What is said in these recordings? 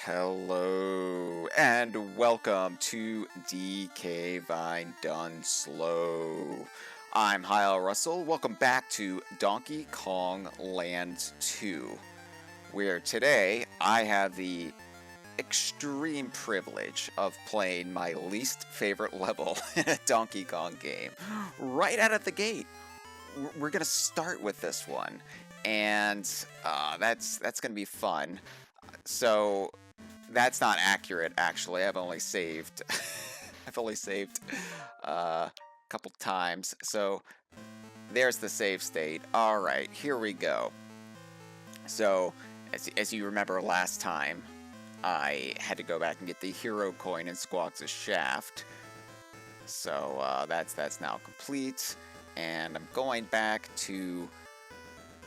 Hello and welcome to DK Vine Done Slow. I'm Hyle Russell. Welcome back to Donkey Kong Land 2, where today I have the extreme privilege of playing my least favorite level in a Donkey Kong game. Right out of the gate, we're gonna start with this one, and that's gonna be fun. So that's not accurate, actually. I've only saved I've only saved a couple times. So there's the save state. All right, here we go. So as you remember last time, I had to go back and get the hero coin in Squawks' shaft. So that's now complete, and I'm going back to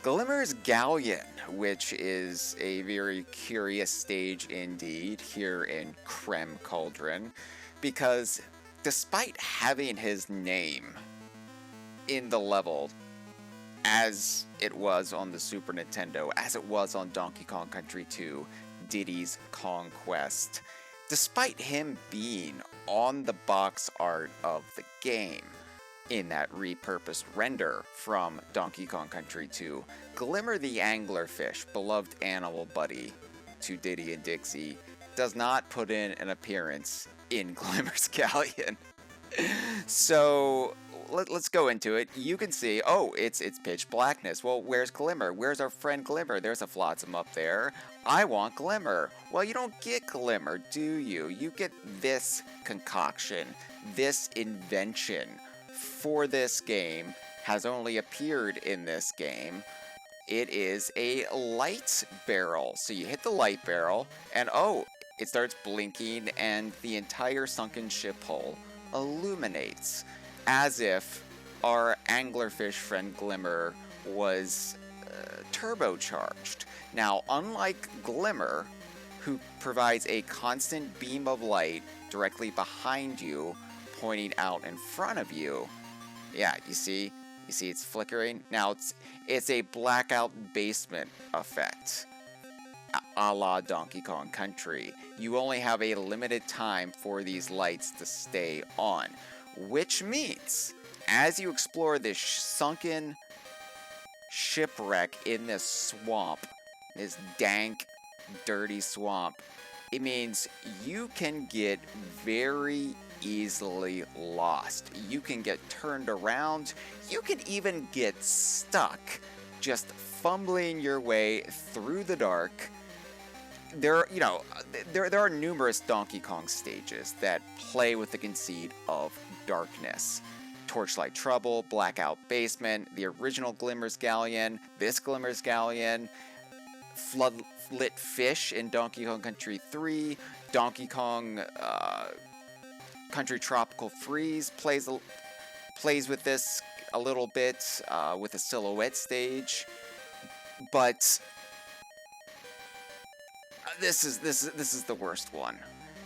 Glimmer's Galleon, which is a very curious stage indeed here in Krem Cauldron, because despite having his name in the level as it was on the Super Nintendo, as it was on Donkey Kong Country 2, Diddy's Kong Quest, despite him being on the box art of the game, in that repurposed render from Donkey Kong Country 2, Glimmer the anglerfish, beloved animal buddy to Diddy and Dixie, does not put in an appearance in Glimmer's Galleon. So let's go into it. You can see, oh, it's pitch blackness. Well, where's Glimmer? Where's our friend Glimmer? There's a Flotsam up there. I want Glimmer. Well, you don't get Glimmer, do you? You get this concoction, this invention for this game, has only appeared in this game. It is a light barrel. So you hit the light barrel, and oh, it starts blinking, and the entire sunken ship hull illuminates, as if our anglerfish friend Glimmer was turbocharged. Now, unlike Glimmer, who provides a constant beam of light directly behind you, pointing out in front of you. Yeah, you see it's flickering. Now it's a blackout basement effect, a la Donkey Kong Country. You only have a limited time for these lights to stay on, which means as you explore this sunken shipwreck in this swamp, this dank, dirty swamp, it means you can get very easily lost. You can get turned around. You can even get stuck just fumbling your way through the dark. There are numerous Donkey Kong stages that play with the conceit of darkness. Torchlight Trouble, Blackout Basement, the original Glimmer's Galleon, this Glimmer's Galleon, Floodlit Fish in Donkey Kong Country 3, Donkey Kong Country Tropical Freeze plays with this a little bit with a silhouette stage, but this is the worst one.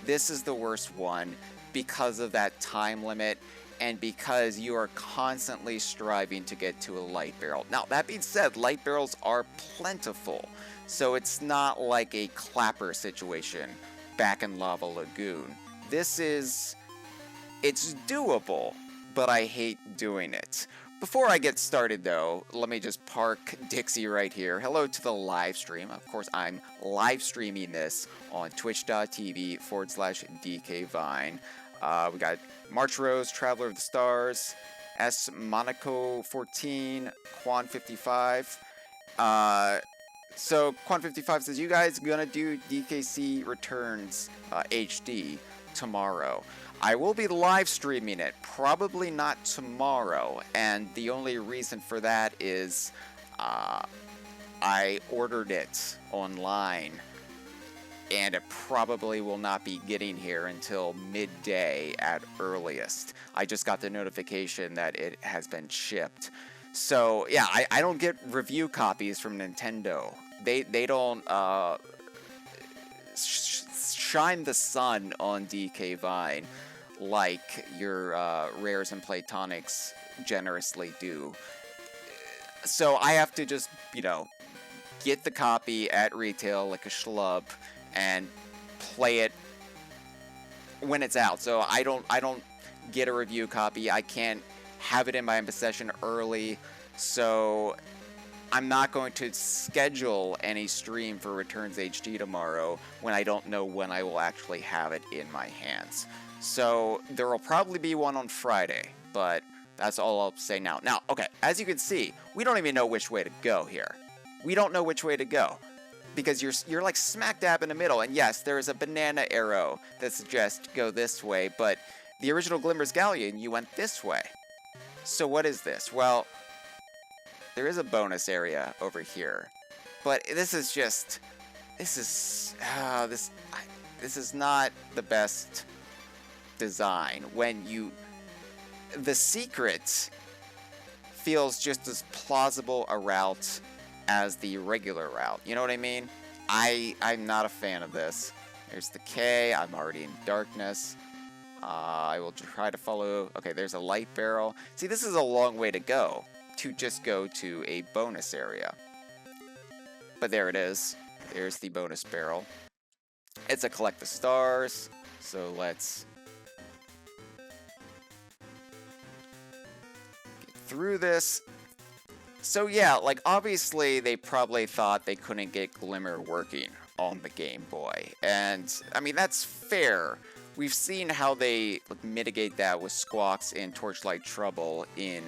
This is the worst one because of that time limit, and because you are constantly striving to get to a light barrel. Now, that being said, light barrels are plentiful, so it's not like a clapper situation back in Lava Lagoon. It's doable, but I hate doing it. Before I get started, though, let me just park Dixie right here. Hello to the live stream. Of course, I'm live streaming this on twitch.tv/DKVine. We got March Rose, Traveler of the Stars, S. Monaco 14, Quan 55. So Quan 55 says, you guys gonna do DKC Returns HD tomorrow? I will be live streaming it, probably not tomorrow, and the only reason for that is I ordered it online, and it probably will not be getting here until midday at earliest. I just got the notification that it has been shipped. So yeah, I don't get review copies from Nintendo. They don't shine the sun on DK Vine like your Rares and Platonics generously do. So I have to just, get the copy at retail like a schlub and play it when it's out. So I don't get a review copy. I can't have it in my possession early. So I'm not going to schedule any stream for Returns HD tomorrow when I don't know when I will actually have it in my hands. So there will probably be one on Friday, but that's all I'll say now. Now, okay, as you can see, we don't even know which way to go here. We don't know which way to go, because you're like smack dab in the middle, and yes, there is a banana arrow that suggests go this way, but the original Glimmer's Galleon, you went this way. So what is this? Well, there is a bonus area over here, but this is just, this is not the best design. When the secret feels just as plausible a route as the regular route. You know what I mean? I'm not a fan of this. There's the K. I'm already in darkness. I will try to follow. Okay, there's a light barrel. See, this is a long way to go to just go to a bonus area. But there it is. There's the bonus barrel. It's a collect the stars. So let's get through this. So yeah, like obviously they probably thought they couldn't get Glimmer working on the Game Boy. And I mean, that's fair. We've seen how they mitigate that with Squawks in Torchlight Trouble in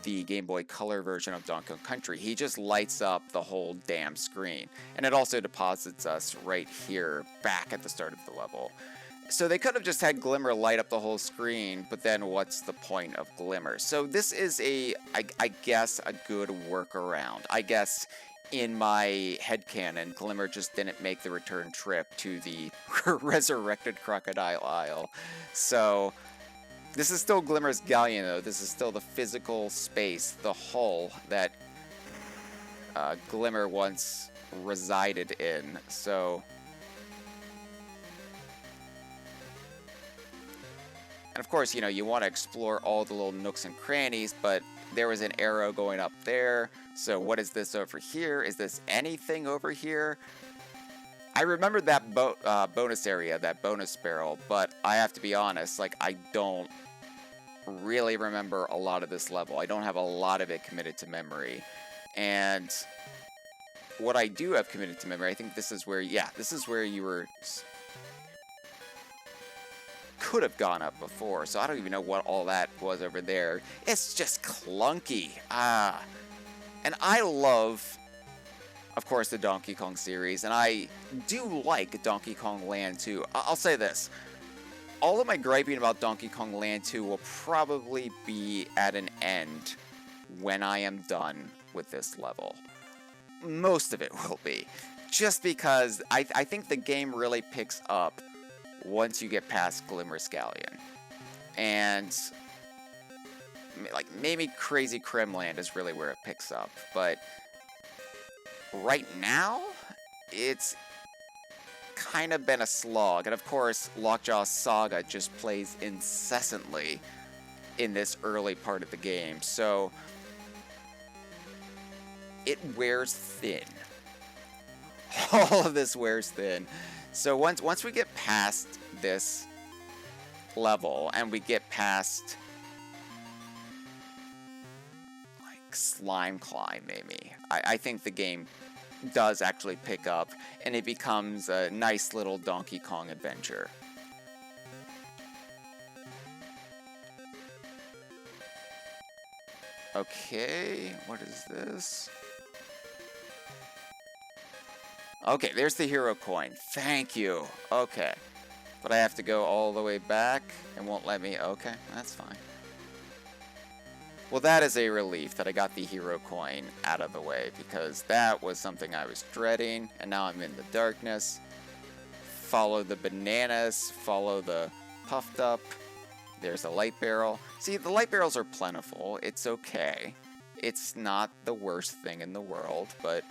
the Game Boy Color version of Donkey Kong Country. He just lights up the whole damn screen. And it also deposits us right here back at the start of the level. So they could have just had Glimmer light up the whole screen, but then what's the point of Glimmer? So this is I guess, a good workaround. I guess in my headcanon, Glimmer just didn't make the return trip to the resurrected Crocodile Isle. So this is still Glimmer's Galleon, though. This is still the physical space, the hull that Glimmer once resided in. So, and of course, you know, you want to explore all the little nooks and crannies, but there was an arrow going up there. So what is this over here? Is this anything over here? I remember that bonus area, that bonus barrel, but I have to be honest, like, I don't really remember a lot of this level. I don't have a lot of it committed to memory. And what I do have committed to memory, I think this is where, yeah, this is where you could have gone up before. So I don't even know what all that was over there. It's just clunky. And I love, of course, the Donkey Kong series, and I do like Donkey Kong Land 2. I'll say this. All of my griping about Donkey Kong Land 2 will probably be at an end when I am done with this level. Most of it will be. Just because I think the game really picks up once you get past Glimmer's Galleon. And like, maybe Krazy Kremland is really where it picks up. But right now, it's kind of been a slog. And of course, Lockjaw's saga just plays incessantly in this early part of the game. So it wears thin. All of this wears thin. So once we get past this level and we get past like Slime Climb, maybe, I think the game does actually pick up and it becomes a nice little Donkey Kong adventure. Okay, what is this? Okay, there's the hero coin. Thank you. Okay. But I have to go all the way back and won't let me. Okay, that's fine. Well, that is a relief that I got the hero coin out of the way, because that was something I was dreading, and now I'm in the darkness. Follow the bananas, follow the puffed up. There's a light barrel. See, the light barrels are plentiful. It's okay. It's not the worst thing in the world, but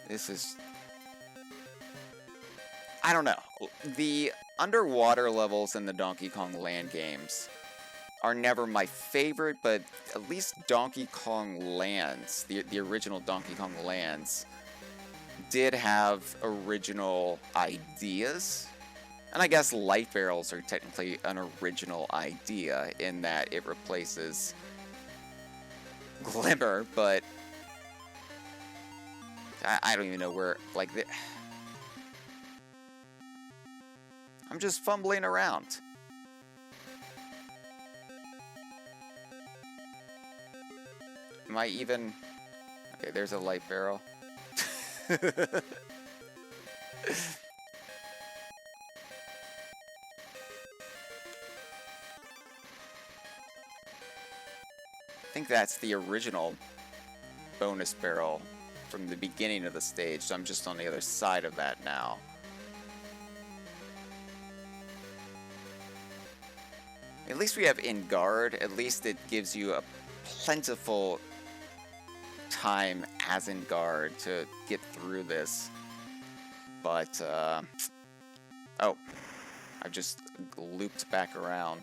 this is, I don't know. The underwater levels in the Donkey Kong Land games are never my favorite, but at least Donkey Kong Lands, the original Donkey Kong Lands, did have original ideas. And I guess light barrels are technically an original idea in that it replaces Glimmer, but I don't even know where, like, I'm just fumbling around. Am I even... Okay, there's a light barrel. I think that's the original bonus barrel from the beginning of the stage, so I'm just on the other side of that now. At least we have In Guard. At least it gives you a plentiful time as In Guard to get through this. But, oh, I've just looped back around.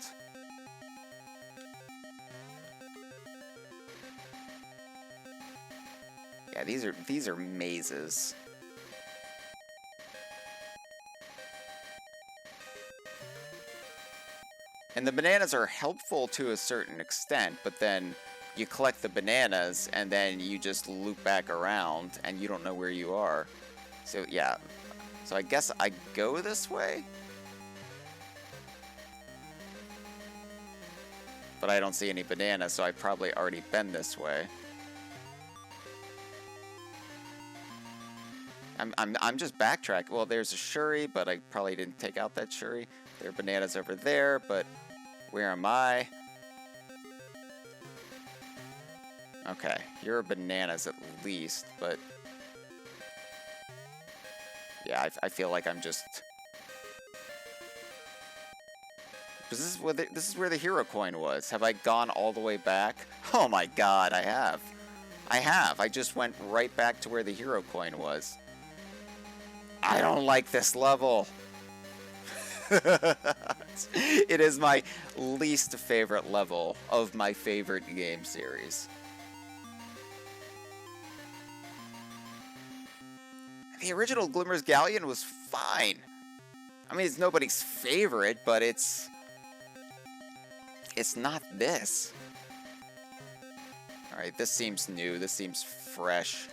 Yeah, these are mazes. And the bananas are helpful to a certain extent, but then you collect the bananas and then you just loop back around and you don't know where you are. So yeah, so I guess I go this way? But I don't see any bananas, so I've probably already been this way. I'm just backtracking. Well, there's a Shuri, but I probably didn't take out that Shuri. There are bananas over there, but where am I? Okay, here are bananas at least, but yeah, I feel like I'm just... This is where the hero coin was. Have I gone all the way back? Oh my god, I have. I just went right back to where the hero coin was. I don't like this level. It is my least favorite level of my favorite game series. The original Glimmer's Galleon was fine. I mean, it's nobody's favorite, but it's not this. Alright, this seems new. This seems fresh.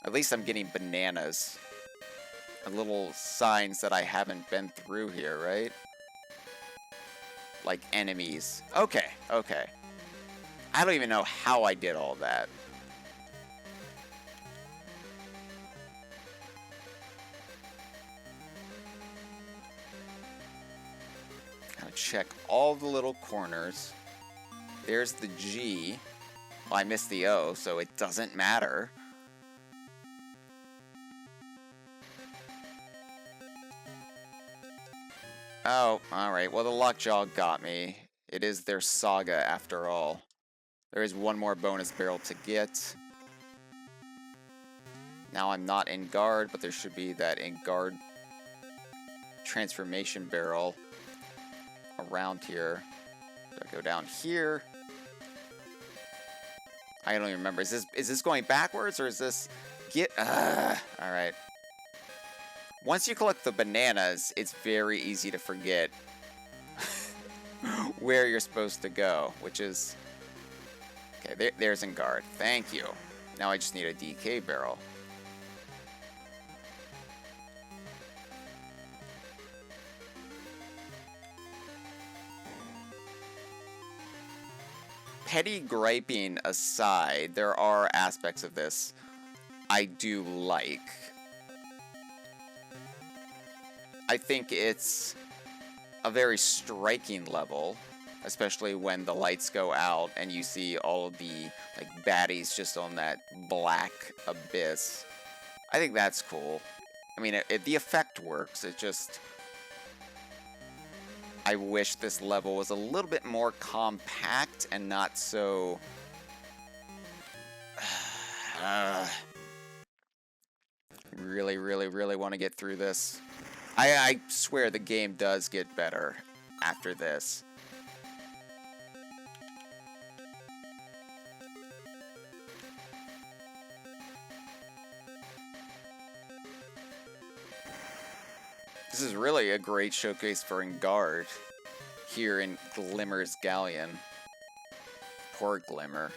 At least I'm getting bananas. And little signs that I haven't been through here, right? Like enemies. Okay, okay. I don't even know how I did all that. Gotta check all the little corners. There's the G. Well, I missed the O, so it doesn't matter. Oh, alright. Well, the Lockjaw got me. It is their saga, after all. There is one more bonus barrel to get. Now I'm not in guard, but there should be that in guard transformation barrel around here. So I go down here. I don't even remember. Is this going backwards, or is this... Alright. Once you collect the bananas, it's very easy to forget where you're supposed to go, which is... Okay, there's in guard. Thank you. Now I just need a DK barrel. Petty griping aside, there are aspects of this I do like. I think it's a very striking level, especially when the lights go out and you see all of the like baddies just on that black abyss. I think that's cool. I mean, the effect works. It just... I wish this level was a little bit more compact and not so... really, really, really want to get through this. I swear the game does get better after this. This is really a great showcase for Engard here in Glimmer's Galleon. Poor Glimmer.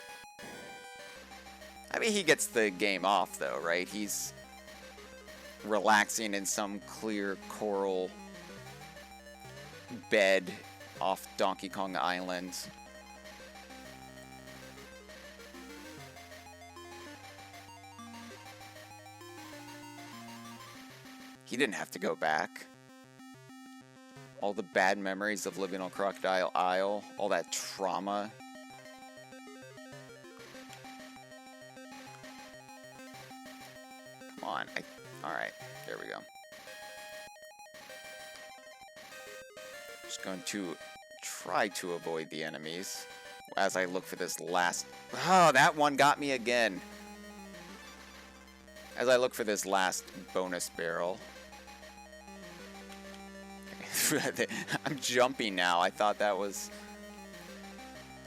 I mean, he gets the game off, though, right? He's relaxing in some clear coral bed off Donkey Kong Island. He didn't have to go back. All the bad memories of living on Crocodile Isle, all that trauma. Come on. Alright, there we go. Just going to try to avoid the enemies as I look for this last... Oh, that one got me again. As I look for this last bonus barrel. I'm jumping now. I thought that was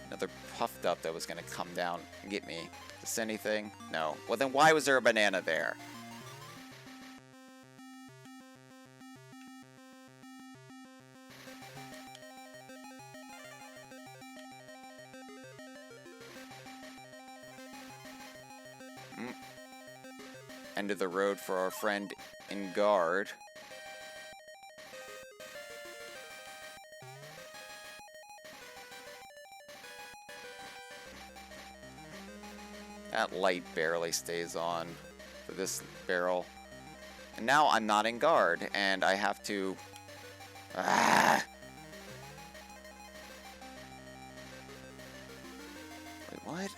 another puffed up that was going to come down and get me. Is this anything? No. Well, then why was there a banana there? End of the road for our friend Engard. That light barely stays on for this barrel. And now I'm not Engard, and I have to... Ah! Wait, what?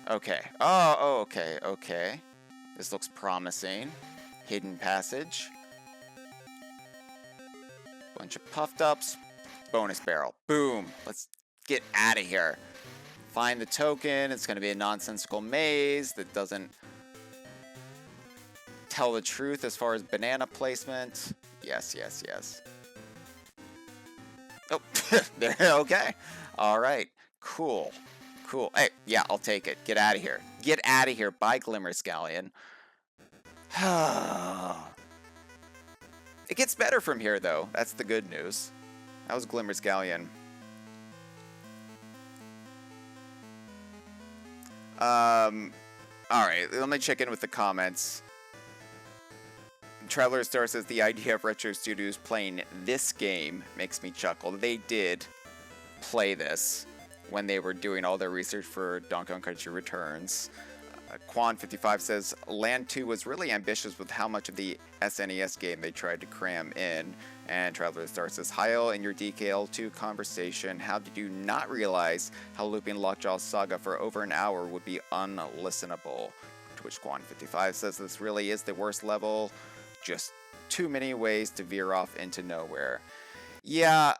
Okay. Oh, okay, okay. This looks promising. Hidden passage. Bunch of puffed ups. Bonus barrel. Boom. Let's get out of here. Find the token. It's going to be a nonsensical maze that doesn't tell the truth as far as banana placement. Yes, yes, yes. Oh, there. Okay. All right. Cool. Cool. Hey, yeah, I'll take it. Get out of here. Get out of here. Bye, Glimmer's Galleon. It gets better from here, though. That's the good news. That was Glimmer's Galleon. Alright, let me check in with the comments. Traveler Star says the idea of Retro Studios playing this game makes me chuckle. They did play this when they were doing all their research for Donkey Kong Country Returns. Quan55 says, Land 2 was really ambitious with how much of the SNES game they tried to cram in. And Traveler Star says, Hyle, in your DKL2 conversation, how did you not realize how looping Lockjaw's saga for over an hour would be unlistenable? To which Quan55 says, this really is the worst level. Just too many ways to veer off into nowhere. Yeah,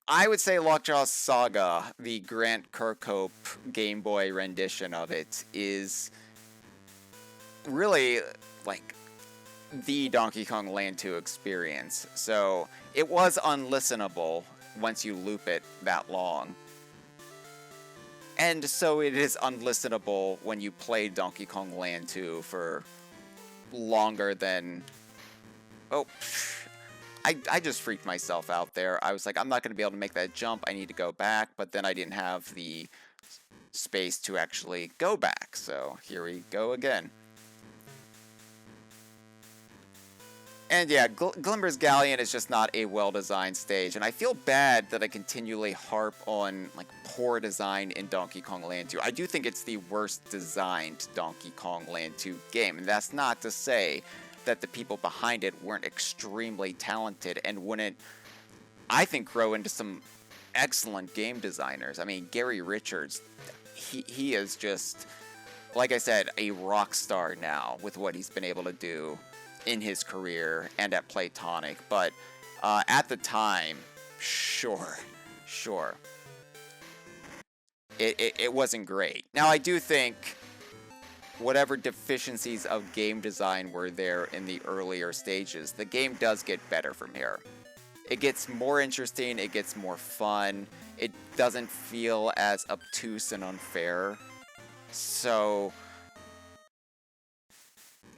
I would say Lockjaw's Saga, the Grant Kirkhope Game Boy rendition of it, is really, like, the Donkey Kong Land 2 experience. So, it was unlistenable once you loop it that long. And so it is unlistenable when you play Donkey Kong Land 2 for longer than... Oh, I just freaked myself out there. I was like, I'm not going to be able to make that jump. I need to go back. But then I didn't have the space to actually go back. So here we go again. And yeah, Glimmer's Galleon is just not a well-designed stage. And I feel bad that I continually harp on like poor design in Donkey Kong Land 2. I do think it's the worst designed Donkey Kong Land 2 game. And that's not to say that the people behind it weren't extremely talented and wouldn't, I think, grow into some excellent game designers. I mean, Gary Richards, he is just, like I said, a rock star now with what he's been able to do in his career and at Playtonic. But at the time, sure. It wasn't great. Now, I do think whatever deficiencies of game design were there in the earlier stages, the game does get better from here. It gets more interesting, it gets more fun, it doesn't feel as obtuse and unfair. So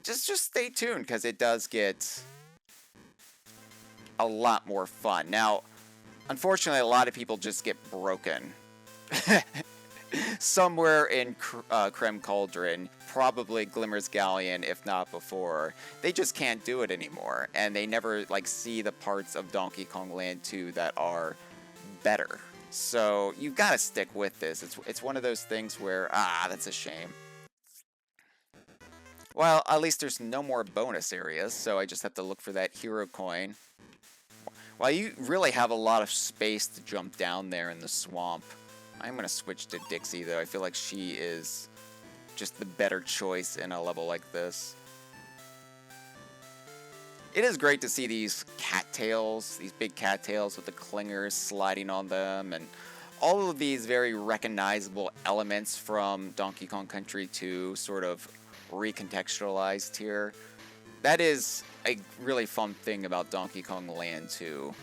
just stay tuned, because it does get a lot more fun. Now, unfortunately, a lot of people just get broken. Somewhere in Creme Cauldron, probably Glimmer's Galleon, if not before, they just can't do it anymore, and they never like see the parts of Donkey Kong Land 2 that are better. So you've got to stick with this. It's one of those things where that's a shame. Well, at least there's no more bonus areas, so I just have to look for that hero coin. Well, you really have a lot of space to jump down there in the swamp. I'm going to switch to Dixie, though. I feel like she is just the better choice in a level like this. It is great to see these cattails, these big cattails with the clingers sliding on them, and all of these very recognizable elements from Donkey Kong Country 2 sort of recontextualized here. That is a really fun thing about Donkey Kong Land 2.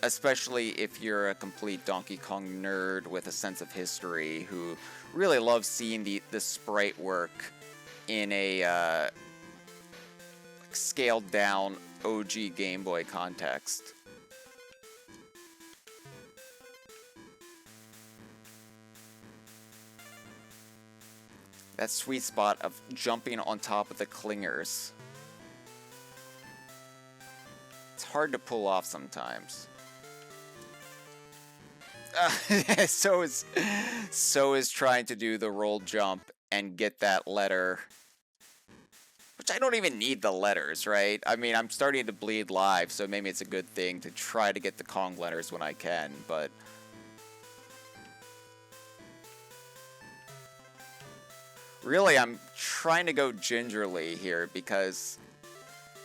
Especially if you're a complete Donkey Kong nerd with a sense of history who really loves seeing the sprite work in a scaled down OG Game Boy context. That sweet spot of jumping on top of the clingers. It's hard to pull off sometimes. So is trying to do the roll jump and get that letter, which I don't even need the letters, right? I mean, I'm starting to bleed live, so maybe it's a good thing to try to get the Kong letters when I can, but really I'm trying to go gingerly here because,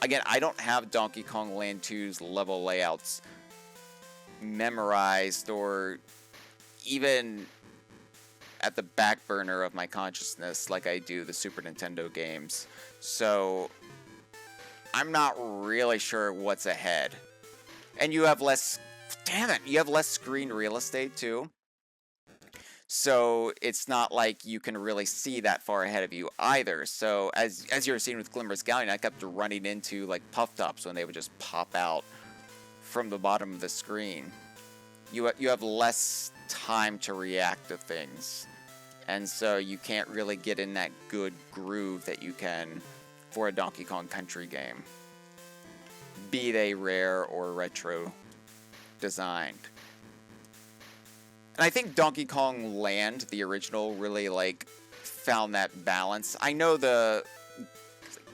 again, I don't have Donkey Kong Land 2's level layouts memorized or even at the back burner of my consciousness like I do the Super Nintendo games. So I'm not really sure what's ahead. And you have less, damn it, you have less screen real estate too. So it's not like you can really see that far ahead of you either. So as you were seeing with Glimmer's Galleon, I kept running into like puff tops when they would just pop out from the bottom of the screen. You have less time to react to things, and so you can't really get in that good groove that you can for a Donkey Kong Country game, be they rare or retro designed. And I think Donkey Kong Land, the original, really like found that balance. I know the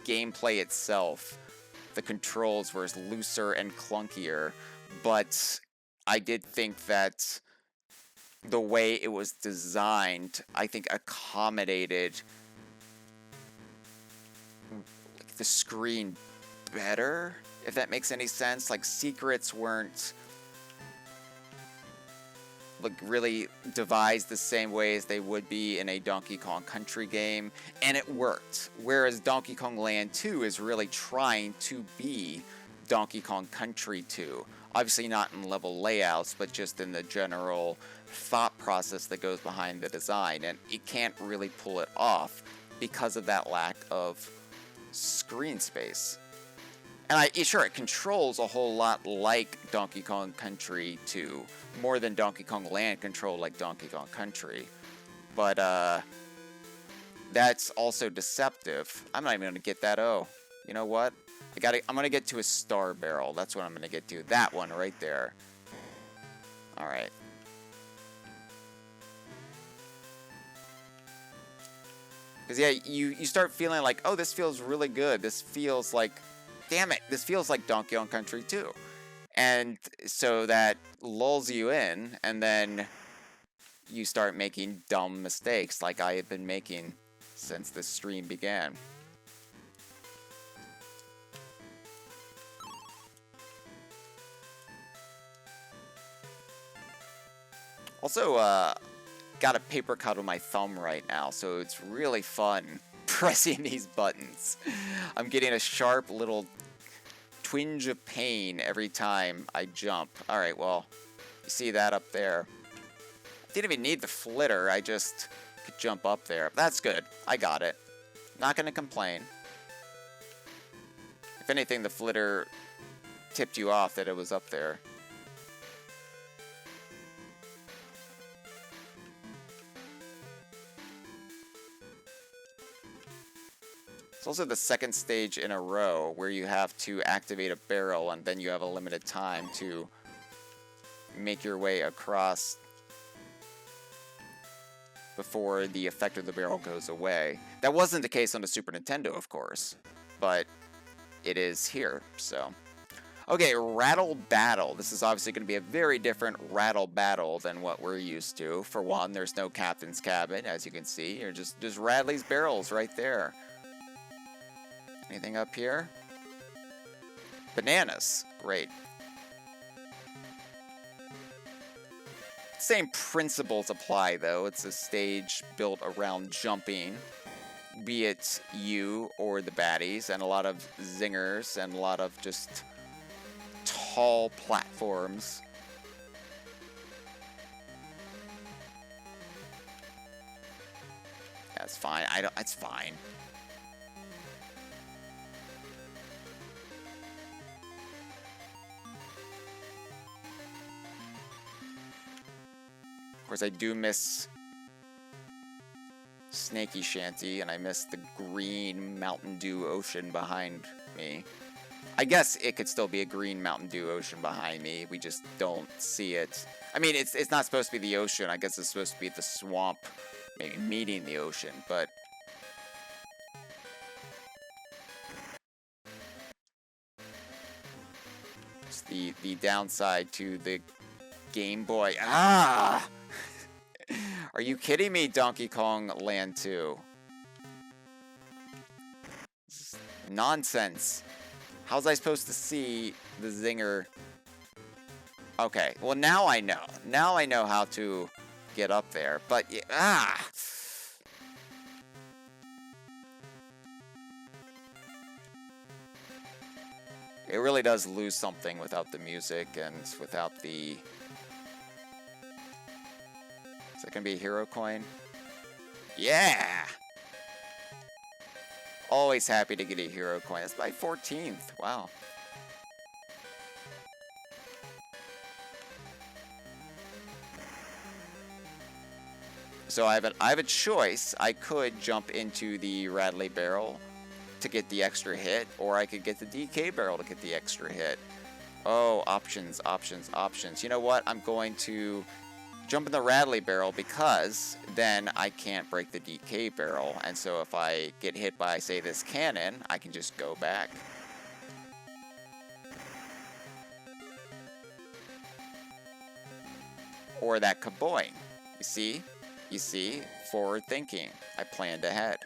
gameplay itself, the controls were looser and clunkier, but I did think that the way it was designed, I think, accommodated the screen better, if that makes any sense. Like, secrets weren't like really devised the same way as they would be in a Donkey Kong Country game, and it worked. Whereas Donkey Kong Land 2 is really trying to be Donkey Kong Country 2. Obviously not in level layouts, but just in the general thought process that goes behind the design, and it can't really pull it off because of that lack of screen space. And sure, it controls a whole lot like Donkey Kong Country 2, more than Donkey Kong Land controlled like Donkey Kong Country. But that's also deceptive. I'm not even gonna get that O. You know what? I'm gonna get to a star barrel. That's what I'm gonna get to. That one right there. Alright. Because yeah, you start feeling like, oh, this feels really good. This feels like, damn it, this feels like Donkey Kong Country 2. And so that lulls you in, and then you start making dumb mistakes like I have been making since this stream began. Also, got a paper cut on my thumb right now, so it's really fun pressing these buttons. I'm getting a sharp little twinge of pain every time I jump. Alright, well, you see that up there. Didn't even need the flitter, I just could jump up there. That's good. I got it. Not gonna complain. If anything, the flitter tipped you off that it was up there. It's also the second stage in a row where you have to activate a barrel and then you have a limited time to make your way across before the effect of the barrel goes away. That wasn't the case on the Super Nintendo, of course, but it is here, so. Okay, Rattle Battle. This is obviously going to be a very different Rattle Battle than what we're used to. For one, there's no captain's cabin, as you can see. You're just Radley's barrels right there. Anything up here? Bananas. Great. Same principles apply, though. It's a stage built around jumping, be it you or the baddies, and a lot of zingers and a lot of just tall platforms. That's fine. It's fine. Of course, I do miss Snaky Shanty, and I miss the green Mountain Dew ocean behind me. I guess it could still be a green Mountain Dew ocean behind me. We just don't see it. I mean, it's not supposed to be the ocean. I guess it's supposed to be the swamp, maybe meeting the ocean, but it's the downside to the Game Boy. Ah! Are you kidding me, Donkey Kong Land 2? Nonsense. How's I supposed to see the zinger? Okay, well now I know. Now I know how to get up there, but ah! It really does lose something without the music and without the... Is that gonna be a hero coin? Yeah! Always happy to get a hero coin. That's my 14th. Wow. So I have a choice. I could jump into the Radley barrel to get the extra hit, or I could get the DK barrel to get the extra hit. Oh, options, options, options. You know what? I'm going to jump in the Radley barrel because then I can't break the DK barrel. And so if I get hit by, say, this cannon, I can just go back. Or that kaboing. You see? You see? Forward thinking. I planned ahead.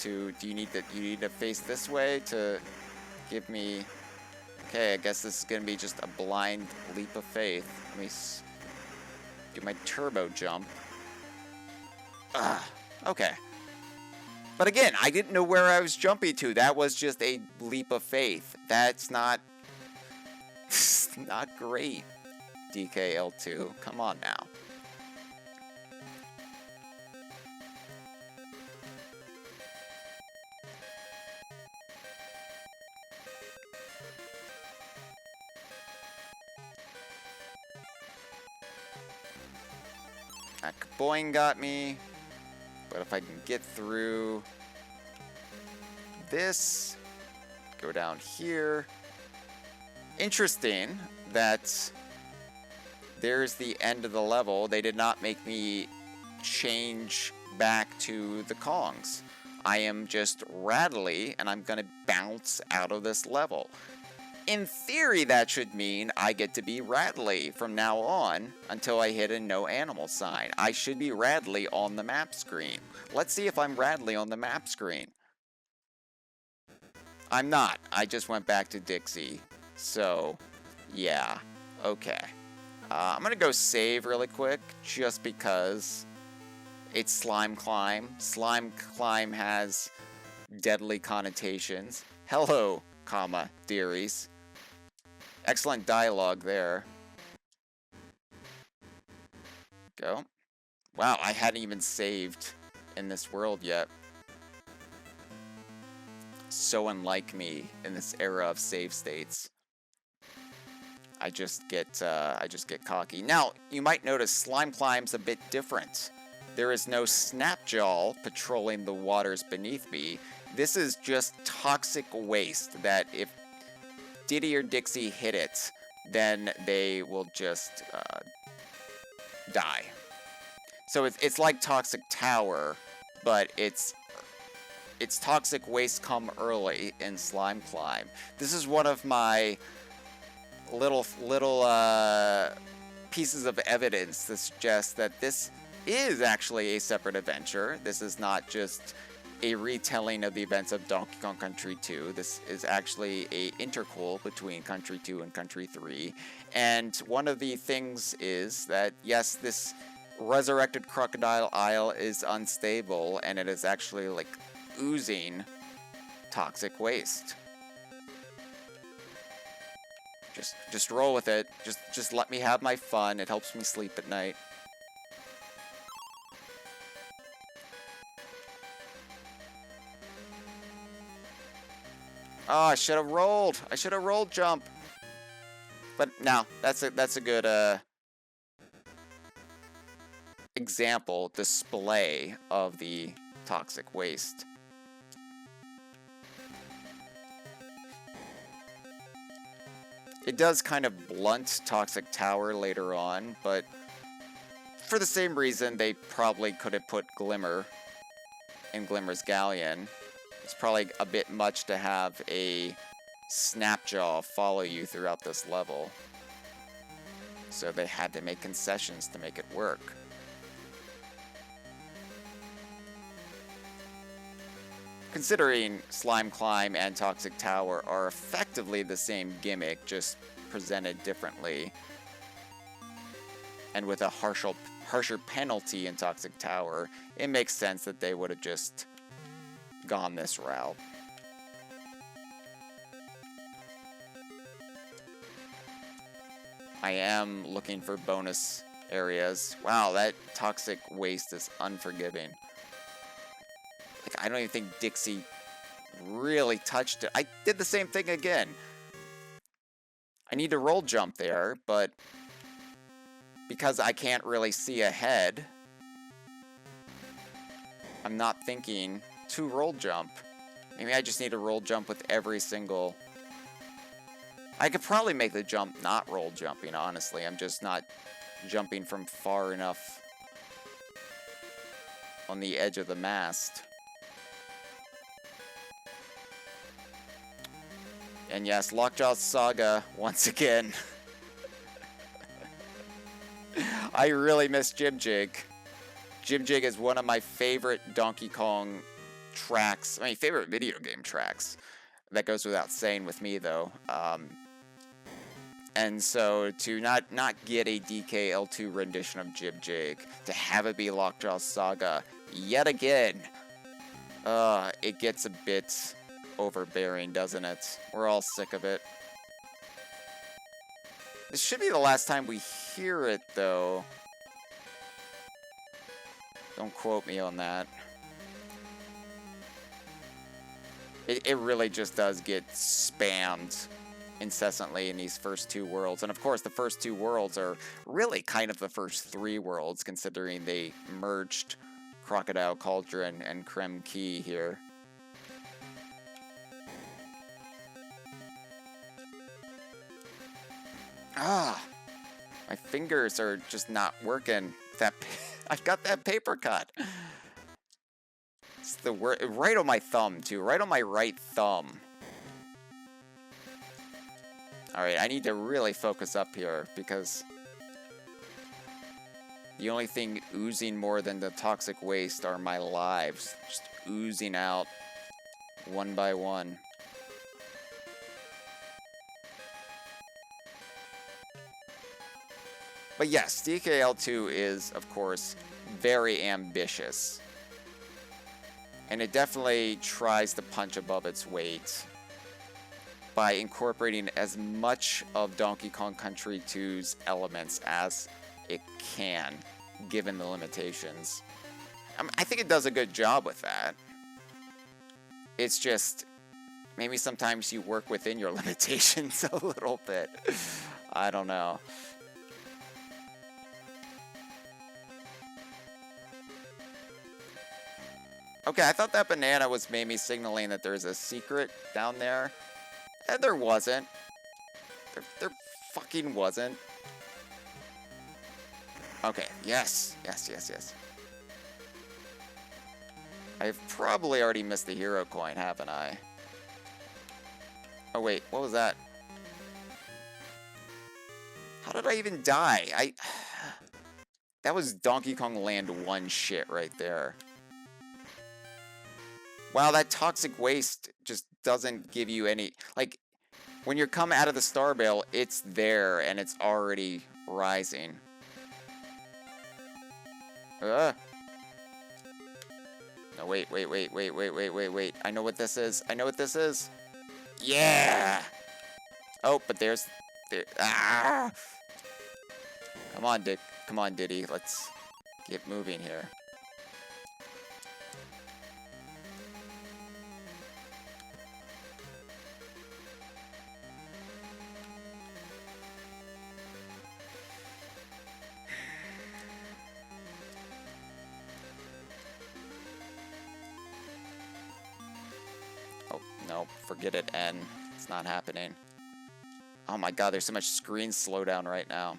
Do you need to face this way to give me... Okay, I guess this is going to be just a blind leap of faith. Let me do my turbo jump. Okay. But again, I didn't know where I was jumping to. That was just a leap of faith. That's not... not great, DKL2. Come on now. That kaboing got me, but if I can get through this, go down here. Interesting that there's the end of the level. They did not make me change back to the Kongs. I am just Radley, and I'm going to bounce out of this level. in theory, that should mean I get to be Rattly from now on until I hit a no animal sign. I should be Rattly on the map screen. Let's see if I'm Rattly on the map screen. I'm not. I just went back to Dixie. So, yeah. Okay. I'm going to go save really quick just because it's Slime Climb. Slime Climb has deadly connotations. Hello, comma, dearies. Excellent dialogue there. Go. Wow, I hadn't even saved in this world yet. So unlike me in this era of save states. I just get cocky. Now, you might notice Slime Climb's a bit different. There is no Snapjaw patrolling the waters beneath me. This is just toxic waste that if Diddy or Dixie hit it, then they will just die. So it's like Toxic Tower, but it's toxic waste come early in Slime Climb. This is one of my little pieces of evidence that suggests that this is actually a separate adventure. This is not just a retelling of the events of Donkey Kong Country 2. This is actually a interquel between Country 2 and Country 3. And one of the things is that, yes, this resurrected Crocodile Isle is unstable, and it is actually, like, oozing toxic waste. Just roll with it. Just let me have my fun. It helps me sleep at night. Oh, I should have rolled. I should have rolled jump. But no, that's a good example, display of the toxic waste. It does kind of blunt Toxic Tower later on, but for the same reason they probably could have put Glimmer in Glimmer's Galleon. It's probably a bit much to have a Snapjaw follow you throughout this level. So they had to make concessions to make it work. Considering Slime Climb and Toxic Tower are effectively the same gimmick, just presented differently, and with a harsher penalty in Toxic Tower, it makes sense that they would have just gone this route. I am looking for bonus areas. Wow, that toxic waste is unforgiving. Like, I don't even think Dixie really touched it. I did the same thing again. I need to roll jump there, but because I can't really see ahead, I'm not thinking to roll jump. Maybe I just need to roll jump with every single... I could probably make the jump not roll jumping, honestly. I'm just not jumping from far enough on the edge of the mast. And yes, Lockjaw's Saga, once again. I really miss Jib Jig. Jib Jig is one of my favorite Donkey Kong tracks. I mean, favorite video game tracks. That goes without saying with me, though. And so, to not get a DKL2 rendition of Jib Jig, to have it be Lockjaw's Saga yet again, it gets a bit overbearing, doesn't it? We're all sick of it. This should be the last time we hear it, though. Don't quote me on that. It really just does get spammed incessantly in these first two worlds. And of course, the first two worlds are really kind of the first three worlds, considering they merged Crocodile Cauldron and Creme Key here. Ah, my fingers are just not working. I've got that paper cut. It's the word right on my thumb too, right on my right thumb. Alright, I need to really focus up here, because the only thing oozing more than the toxic waste are my lives. Just oozing out one by one. But yes, DKL2 is, of course, very ambitious. And it definitely tries to punch above its weight by incorporating as much of Donkey Kong Country 2's elements as it can, given the limitations. I think it does a good job with that. It's just, maybe sometimes you work within your limitations a little bit. I don't know. Okay, I thought that banana was maybe signaling that there's a secret down there. And there wasn't. There fucking wasn't. Okay, yes. Yes, yes, yes. I've probably already missed the hero coin, haven't I? Oh wait, what was that? How did I even die? That was Donkey Kong Land 1 shit right there. Wow, that toxic waste just doesn't give you any... Like, when you come out of the star bale, it's there, and it's already rising. No, wait. I know what this is. I know what this is. Yeah! Oh, but there's... Ah! Come on, Dick. Come on, Diddy. Let's get moving here. Nope, forget it, N. It's not happening. Oh my god, there's so much screen slowdown right now.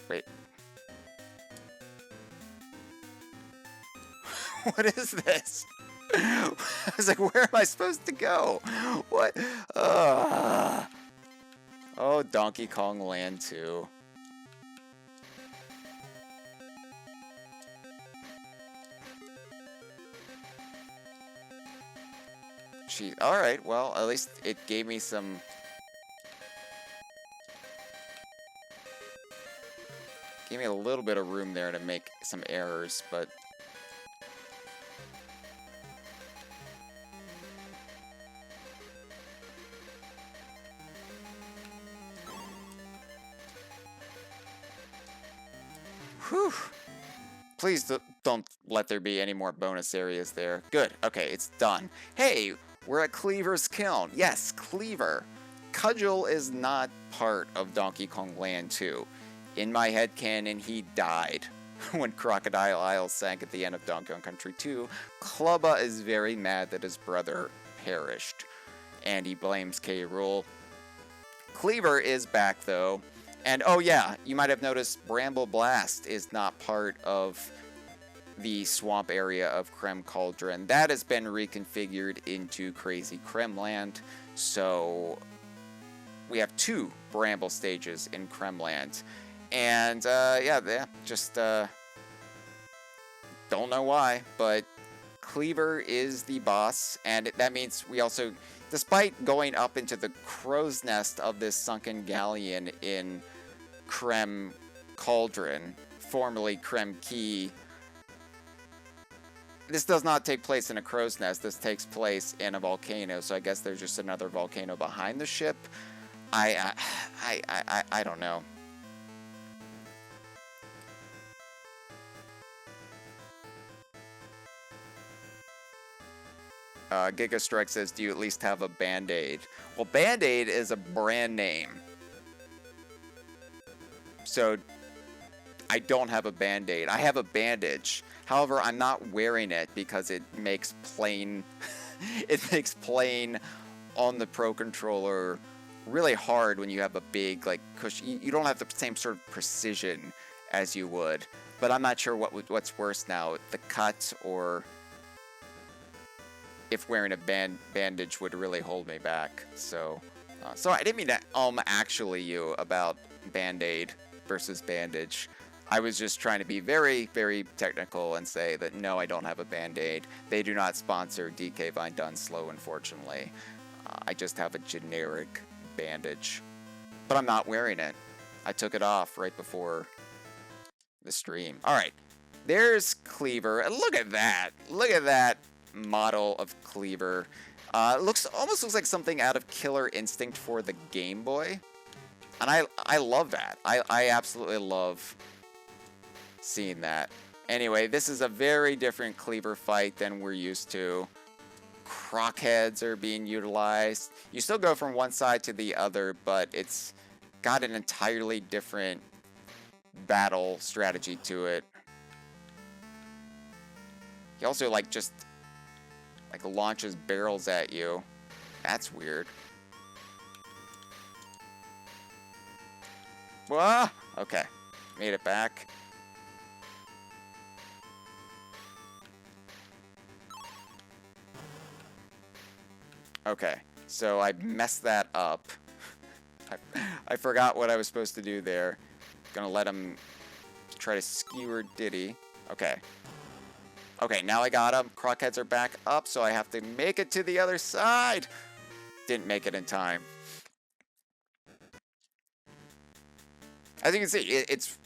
Wait. What is this? I was like, where am I supposed to go? What? Oh, Donkey Kong Land 2. Gee, alright, well, at least it gave me some... Gave me a little bit of room there to make some errors, but... Whew. Please don't let there be any more bonus areas there. Good. Okay, it's done. Hey, we're at Kleaver's kiln. Yes, Kleaver. Cudgel is not part of Donkey Kong Land 2. In my headcanon, he died when Crocodile Isle sank at the end of Donkey Kong Country 2. Clubba is very mad that his brother perished, and he blames K. Rool. Kleaver is back, though. And, oh yeah, you might have noticed Bramble Blast is not part of the swamp area of Krem Cauldron. That has been reconfigured into Krazy Kremland, so we have 2 Bramble stages in Kremland. And, yeah, just, don't know why, but Kleaver is the boss, and that means we also... Despite going up into the crow's nest of this sunken galleon in Krem Cauldron, formerly Krem Key, this does not take place in a crow's nest. This takes place in a volcano, so I guess there's just another volcano behind the ship. I don't know. Giga Strike says, do you at least have a Band-Aid? Well, Band-Aid is a brand name. So, I don't have a Band-Aid. I have a bandage. However, I'm not wearing it because it makes playing... it makes playing on the Pro Controller really hard when you have a big, like, cushion. You don't have the same sort of precision as you would. But I'm not sure what's worse now, the cut or if wearing a bandage would really hold me back. So, so I didn't mean to actually you about Band-Aid versus bandage. I was just trying to be very, very technical and say that no, I don't have a Band-Aid. They do not sponsor DK Vine Done Slow, unfortunately. I just have a generic bandage. But I'm not wearing it. I took it off right before the stream. Alright, there's Kleaver. And look at that. Look at that model of Kleaver. Almost looks like something out of Killer Instinct for the Game Boy. And I love that. I absolutely love seeing that. Anyway, this is a very different Kleaver fight than we're used to. Crockheads are being utilized. You still go from one side to the other, but it's got an entirely different battle strategy to it. He also just launches barrels at you. That's weird. Whoa! Okay, made it back. Okay, so I messed that up. I forgot what I was supposed to do there. Gonna let him try to skewer Diddy. Okay. Okay, now I got him. Crockheads are back up, so I have to make it to the other side. Didn't make it in time. As you can see, it's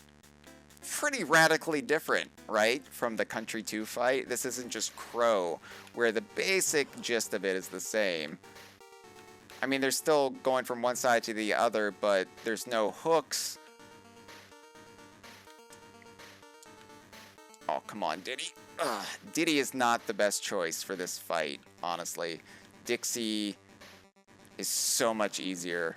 pretty radically different, right, from the Country 2 fight. This isn't just Crow, where the basic gist of it is the same. I mean, they're still going from one side to the other, but there's no hooks. Oh, come on, Diddy. Ugh, Diddy is not the best choice for this fight, honestly. Dixie is so much easier.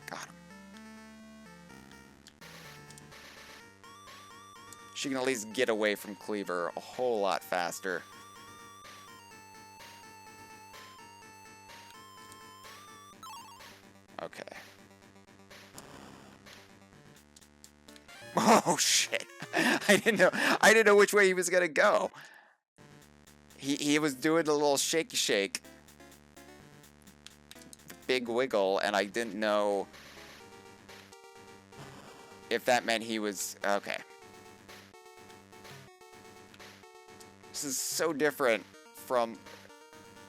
Got him. She can at least get away from Kleaver a whole lot faster. Okay. Oh shit! I didn't know which way he was gonna go. He was doing the little shaky shake, the big wiggle, and I didn't know if that meant he was okay. This is so different from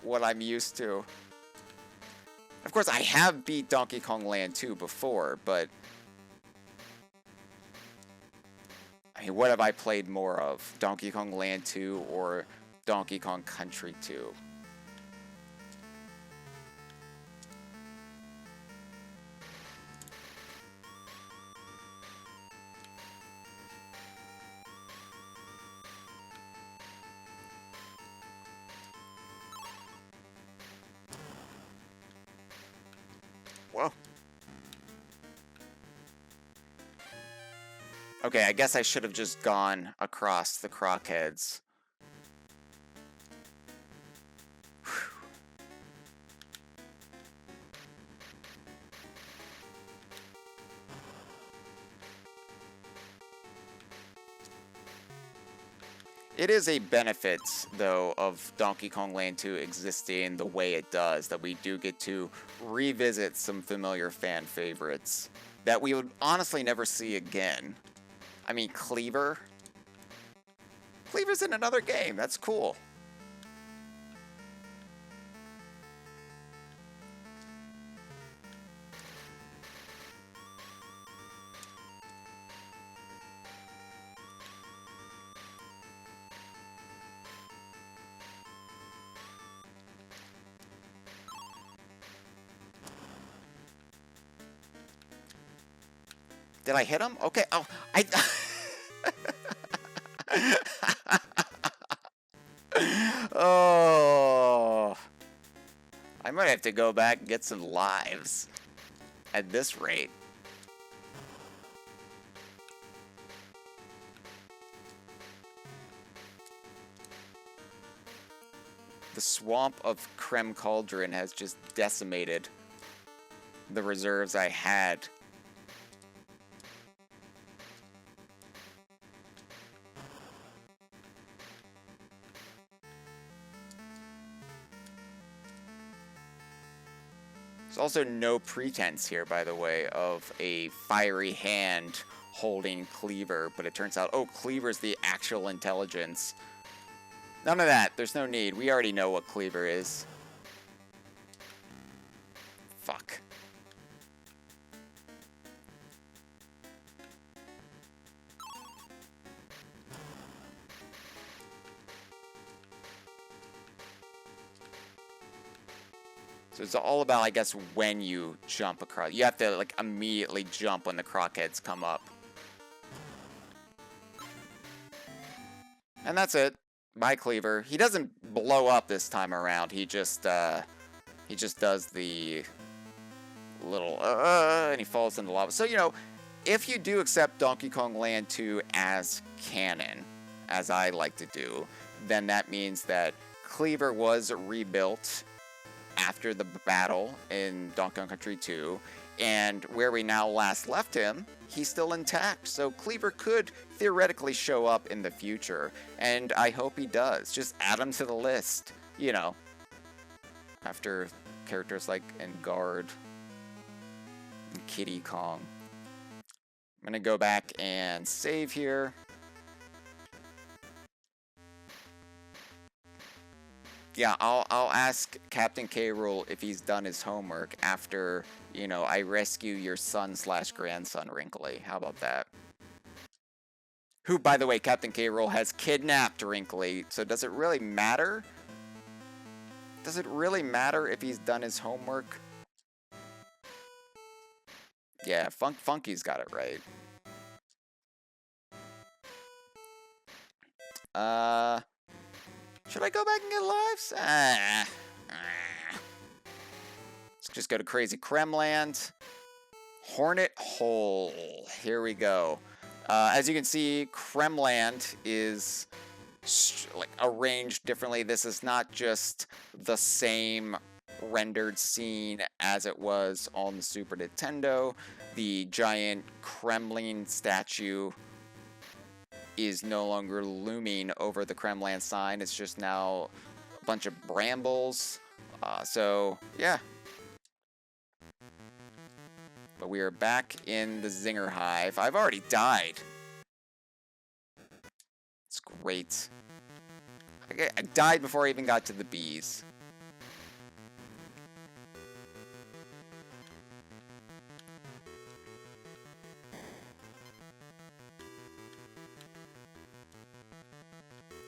what I'm used to. Of course, I have beat Donkey Kong Land 2 before, but I mean, what have I played more of? Donkey Kong Land 2 or Donkey Kong Country 2? Whoa. Okay, I guess I should have just gone across the crockheads. It is a benefit, though, of Donkey Kong Land 2 existing the way it does, that we do get to revisit some familiar fan favorites that we would honestly never see again. I mean, Kleaver. Kleaver's in another game. That's cool. Did I hit him? Okay. Oh, I... Oh. I might have to go back and get some lives at this rate. swamp of Creme Cauldron has just decimated the reserves I had. There's also no pretense here, by the way, of a fiery hand holding Kleaver, but it turns out, oh, Kleaver's the actual intelligence. None of that. There's no need. We already know what Kleaver is. Fuck. So it's all about, I guess, when you jump across. You have to, like, immediately jump when the crockheads come up. And that's it. Bye, Kleaver. He doesn't blow up this time around. He just does the little, and he falls in the lava. So, you know, if you do accept Donkey Kong Land 2 as canon, as I like to do, then that means that Kleaver was rebuilt after the battle in Donkey Kong Country 2, and where we now last left him, he's still intact. So Kleaver could theoretically show up in the future, and I hope he does. Just add him to the list, you know, after characters like Engard and Kiddy Kong. I'm gonna go back and save here. Yeah, I'll ask Captain K. Rool if he's done his homework after, you know, I rescue your son/grandson, Wrinkly. How about that? Who, by the way, Captain K. Rool has kidnapped Wrinkly, so does it really matter? Does it really matter if he's done his homework? Yeah, Funky's got it right. Should I go back and get lives? Let's just go to Krazy Kremland. Hornet Hole. Here we go. As you can see, Kremland is like arranged differently. This is not just the same rendered scene as it was on the Super Nintendo. The giant Kremlin statue is no longer looming over the Kremland sign. It's just now a bunch of brambles. So, yeah. But we are back in the Zinger Hive. I've already died. It's great. I died before I even got to the bees.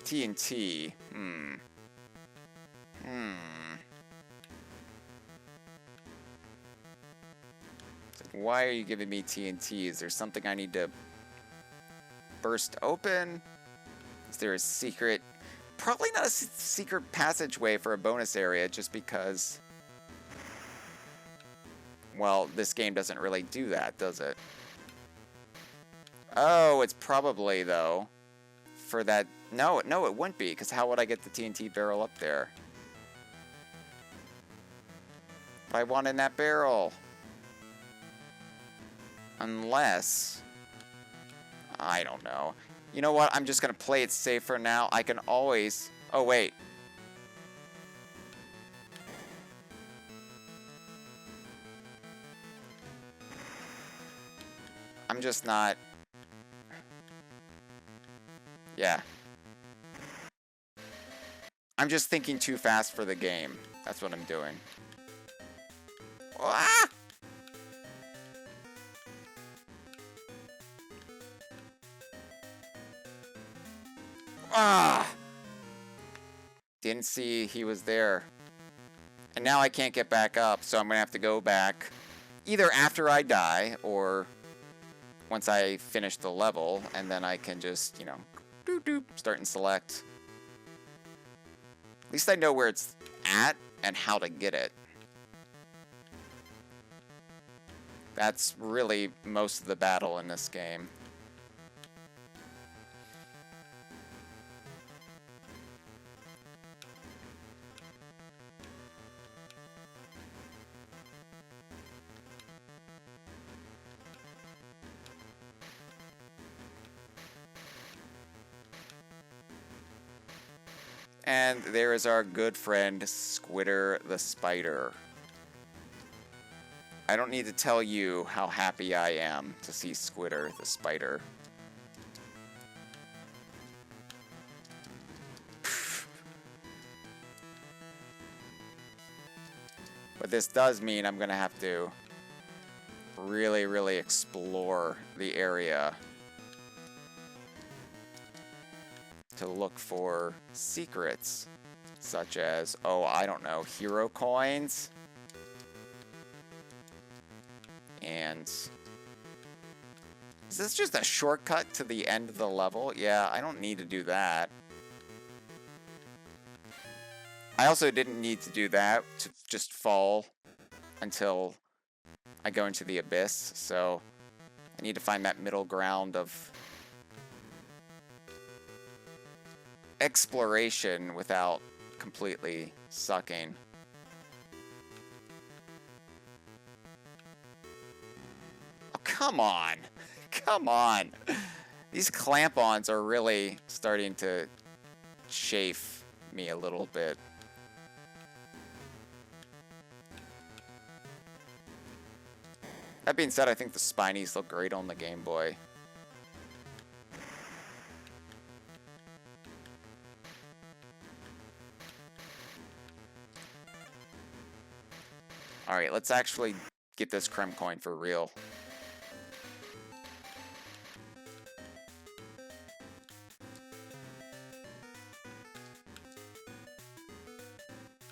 TNT. Why are you giving me TNT? Is there something I need to burst open? Is there a secret? Probably not a secret passageway for a bonus area, just because, well, this game doesn't really do that, does it? Oh, it's probably, though, for that. No, it wouldn't be, because how would I get the TNT barrel up there? But I want in that barrel. Unless, I don't know. You know what? I'm just going to play it safe for now. I can always... Oh, wait. I'm just not... Yeah. I'm just thinking too fast for the game. That's what I'm doing. Ah! Ah! Didn't see he was there. And now I can't get back up, so I'm gonna have to go back either after I die or once I finish the level, and then I can just, you know, start and select. At least I know where it's at and how to get it. That's really most of the battle in this game. And there is our good friend, Squitter the Spider. I don't need to tell you how happy I am to see Squitter the Spider. But this does mean I'm gonna have to really, really explore the area to look for secrets, such as, oh, I don't know, hero coins. And is this just a shortcut to the end of the level? Yeah, I don't need to do that. I also didn't need to do that to just fall until I go into the abyss, so I need to find that middle ground of exploration without completely sucking. Oh, come on! Come on! These clamp-ons are really starting to chafe me a little bit. That being said, I think the Spinies look great on the Game Boy. Alright, let's actually get this Krem coin for real.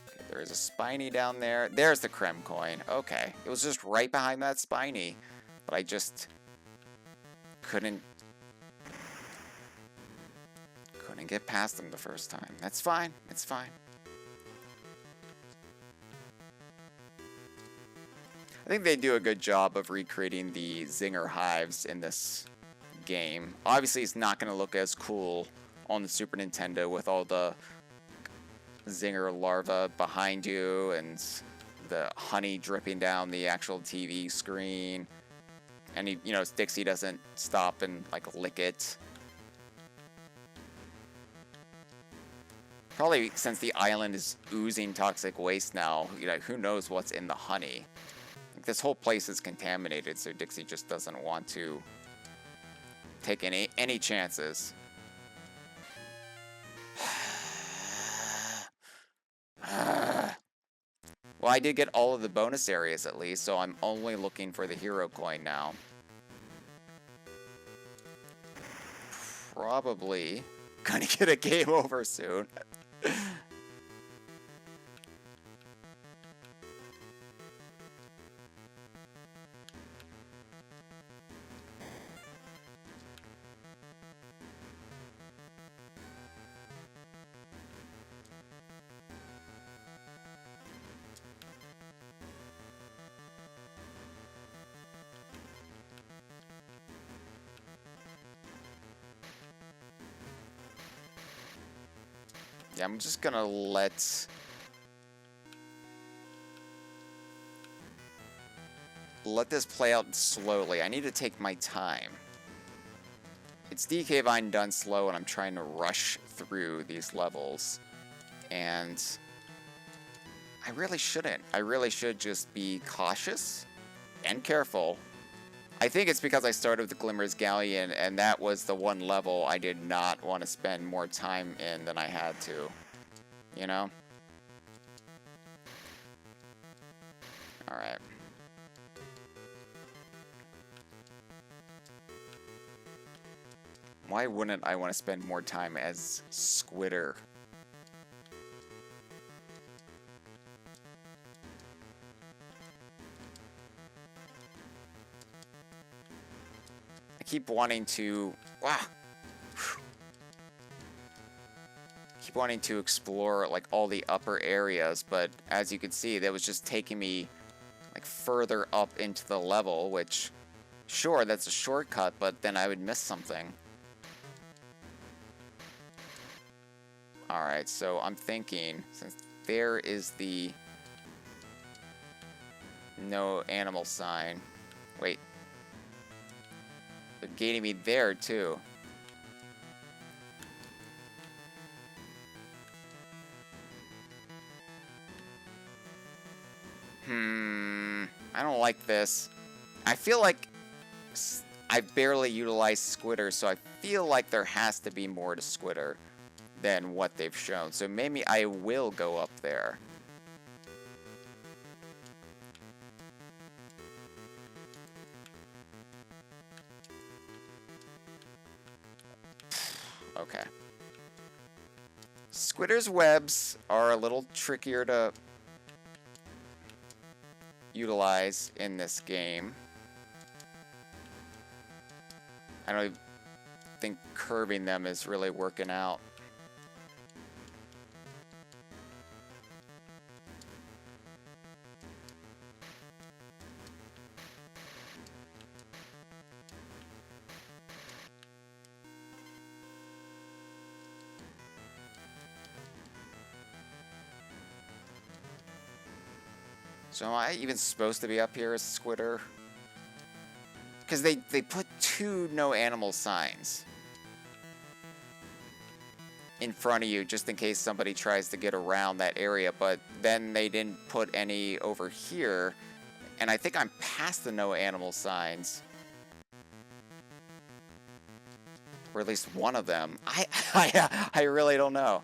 Okay, there is a Spiny down there. There's the Krem coin. Okay, it was just right behind that Spiny. But I just couldn't get past them the first time. That's fine. It's fine. I think they do a good job of recreating the Zinger hives in this game. Obviously, it's not going to look as cool on the Super Nintendo with all the Zinger larvae behind you and the honey dripping down the actual TV screen. And, you know, Dixie doesn't stop and, like, lick it. Probably since the island is oozing toxic waste now, you know, who knows what's in the honey. This whole place is contaminated, so Dixie just doesn't want to take any chances. Well, I did get all of the bonus areas at least, so I'm only looking for the hero coin now. Probably gonna get a game over soon. Yeah, I'm just gonna let this play out slowly. I need to take my time. It's DK Vine done slow, and I'm trying to rush through these levels. And I really shouldn't. I really should just be cautious and careful. I think it's because I started with Glimmer's Galleon, and that was the one level I did not want to spend more time in than I had to. You know? Alright. Why wouldn't I want to spend more time as Squitter? I keep wanting to... Wow! Keep wanting to explore, like, all the upper areas, but as you can see, that was just taking me, like, further up into the level, which... Sure, that's a shortcut, but then I would miss something. Alright, so I'm thinking, since there is the no animal sign... Wait. They're gating me there, too. I don't like this. I feel like I barely utilize Squitter, so I feel like there has to be more to Squitter than what they've shown. So maybe I will go up there. Okay. Squitter's webs are a little trickier to utilize in this game. I don't think curving them is really working out. So am I even supposed to be up here as Squitter? Because they put 2 no animal signs in front of you just in case somebody tries to get around that area, but then they didn't put any over here, and I think I'm past the no animal signs. Or at least one of them. I really don't know.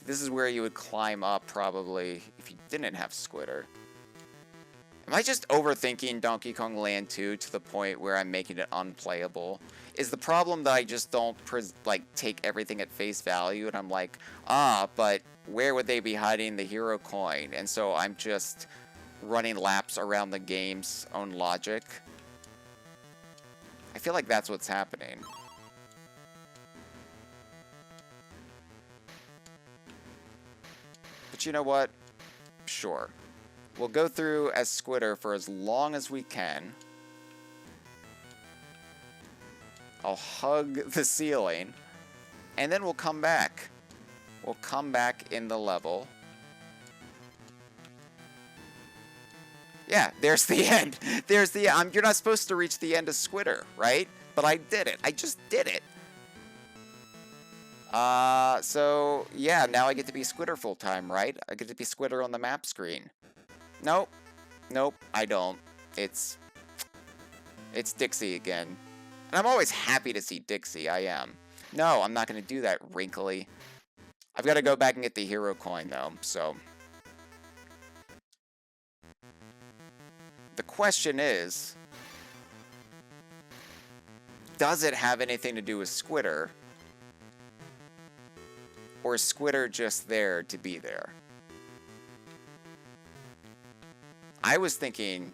This is where you would climb up, probably, if you didn't have Squitter. Am I just overthinking Donkey Kong Land 2 to the point where I'm making it unplayable? Is the problem that I just don't, take everything at face value, and I'm like, but where would they be hiding the hero coin? And so I'm just running laps around the game's own logic? I feel like that's what's happening. But you know what? Sure. We'll go through as Squitter for as long as we can. I'll hug the ceiling. And then we'll come back. We'll come back in the level. Yeah, there's the end. There's the... you're not supposed to reach the end of Squitter, right? But I did it. I just did it. So, yeah, now I get to be Squitter full-time, right? I get to be Squitter on the map screen. Nope. Nope, I don't. It's Dixie again. And I'm always happy to see Dixie, I am. No, I'm not going to do that, wrinkly. I've got to go back and get the hero coin, though, so... The question is... Does it have anything to do with Squitter? Or is Squitter just there to be there? I was thinking,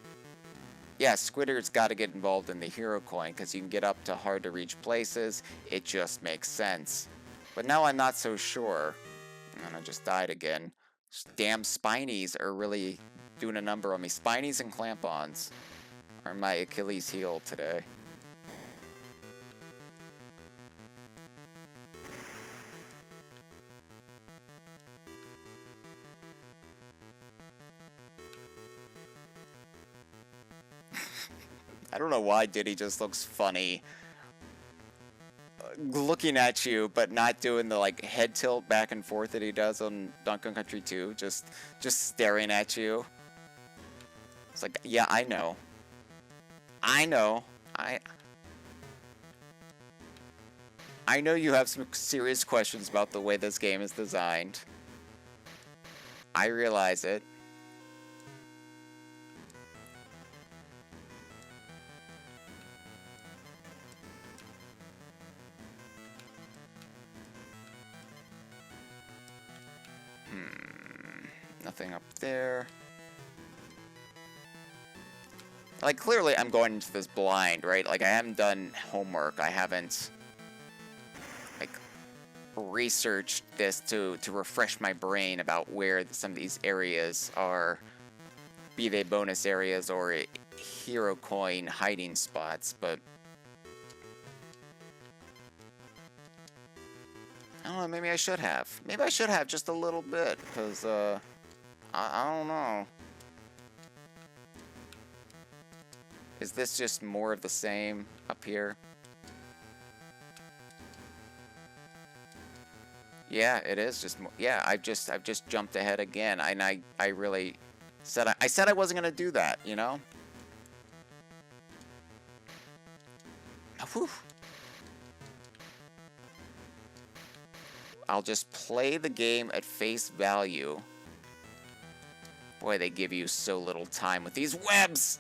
yeah, Squitter's got to get involved in the hero coin because you can get up to hard-to-reach places. It just makes sense. But now I'm not so sure. And I just died again. Damn Spinies are really doing a number on me. Spinies and clamp-ons are my Achilles heel today. I don't know why Diddy just looks funny looking at you, but not doing the like head tilt back and forth that he does on Donkey Kong Country 2. Just staring at you. It's like, yeah, I know. I know. I know you have some serious questions about the way this game is designed. I realize it. Nothing up there. Like, clearly I'm going into this blind, right? Like, I haven't done homework. I haven't, like, researched this to refresh my brain about where some of these areas are, be they bonus areas or hero coin hiding spots, but... I don't know, maybe I should have. Maybe I should have just a little bit, because, I don't know. Is this just more of the same up here? Yeah, it is just yeah, I've just jumped ahead again. And I really said I said I wasn't going to do that, you know? Whew. I'll just play the game at face value. Boy, they give you so little time with these webs.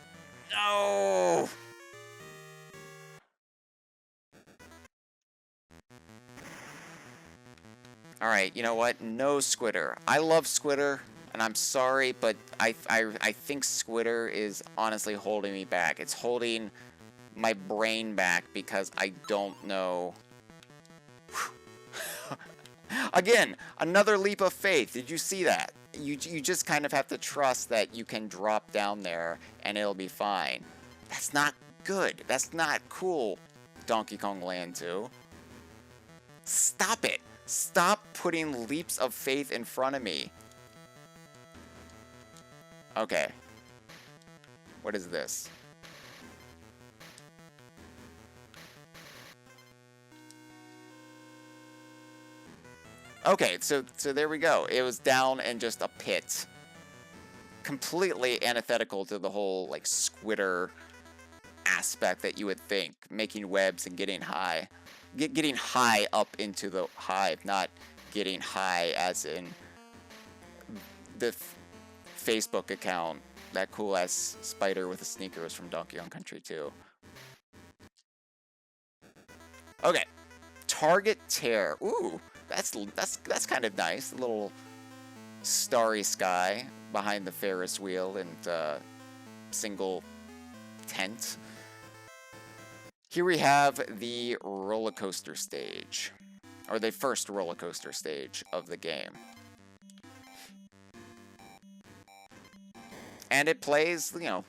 No! Alright, you know what? No Squitter. I love Squitter, and I'm sorry, but I think Squitter is honestly holding me back. It's holding my brain back because I don't know. Again, another leap of faith. Did you see that? You just kind of have to trust that you can drop down there and it'll be fine. That's not good. That's not cool, Donkey Kong Land 2. Stop it. Stop putting leaps of faith in front of me. Okay. What is this? Okay, so there we go. It was down in just a pit. Completely antithetical to the whole, like, Squitter aspect that you would think. Making webs and getting high. Getting high up into the hive, not getting high as in the Facebook account. That cool-ass spider with a sneaker was from Donkey Kong Country 2. Okay. Target tear. Ooh, that's kind of nice. A little starry sky behind the Ferris wheel and single tent. Here we have the roller coaster stage, or the first roller coaster stage of the game. And it plays, you know,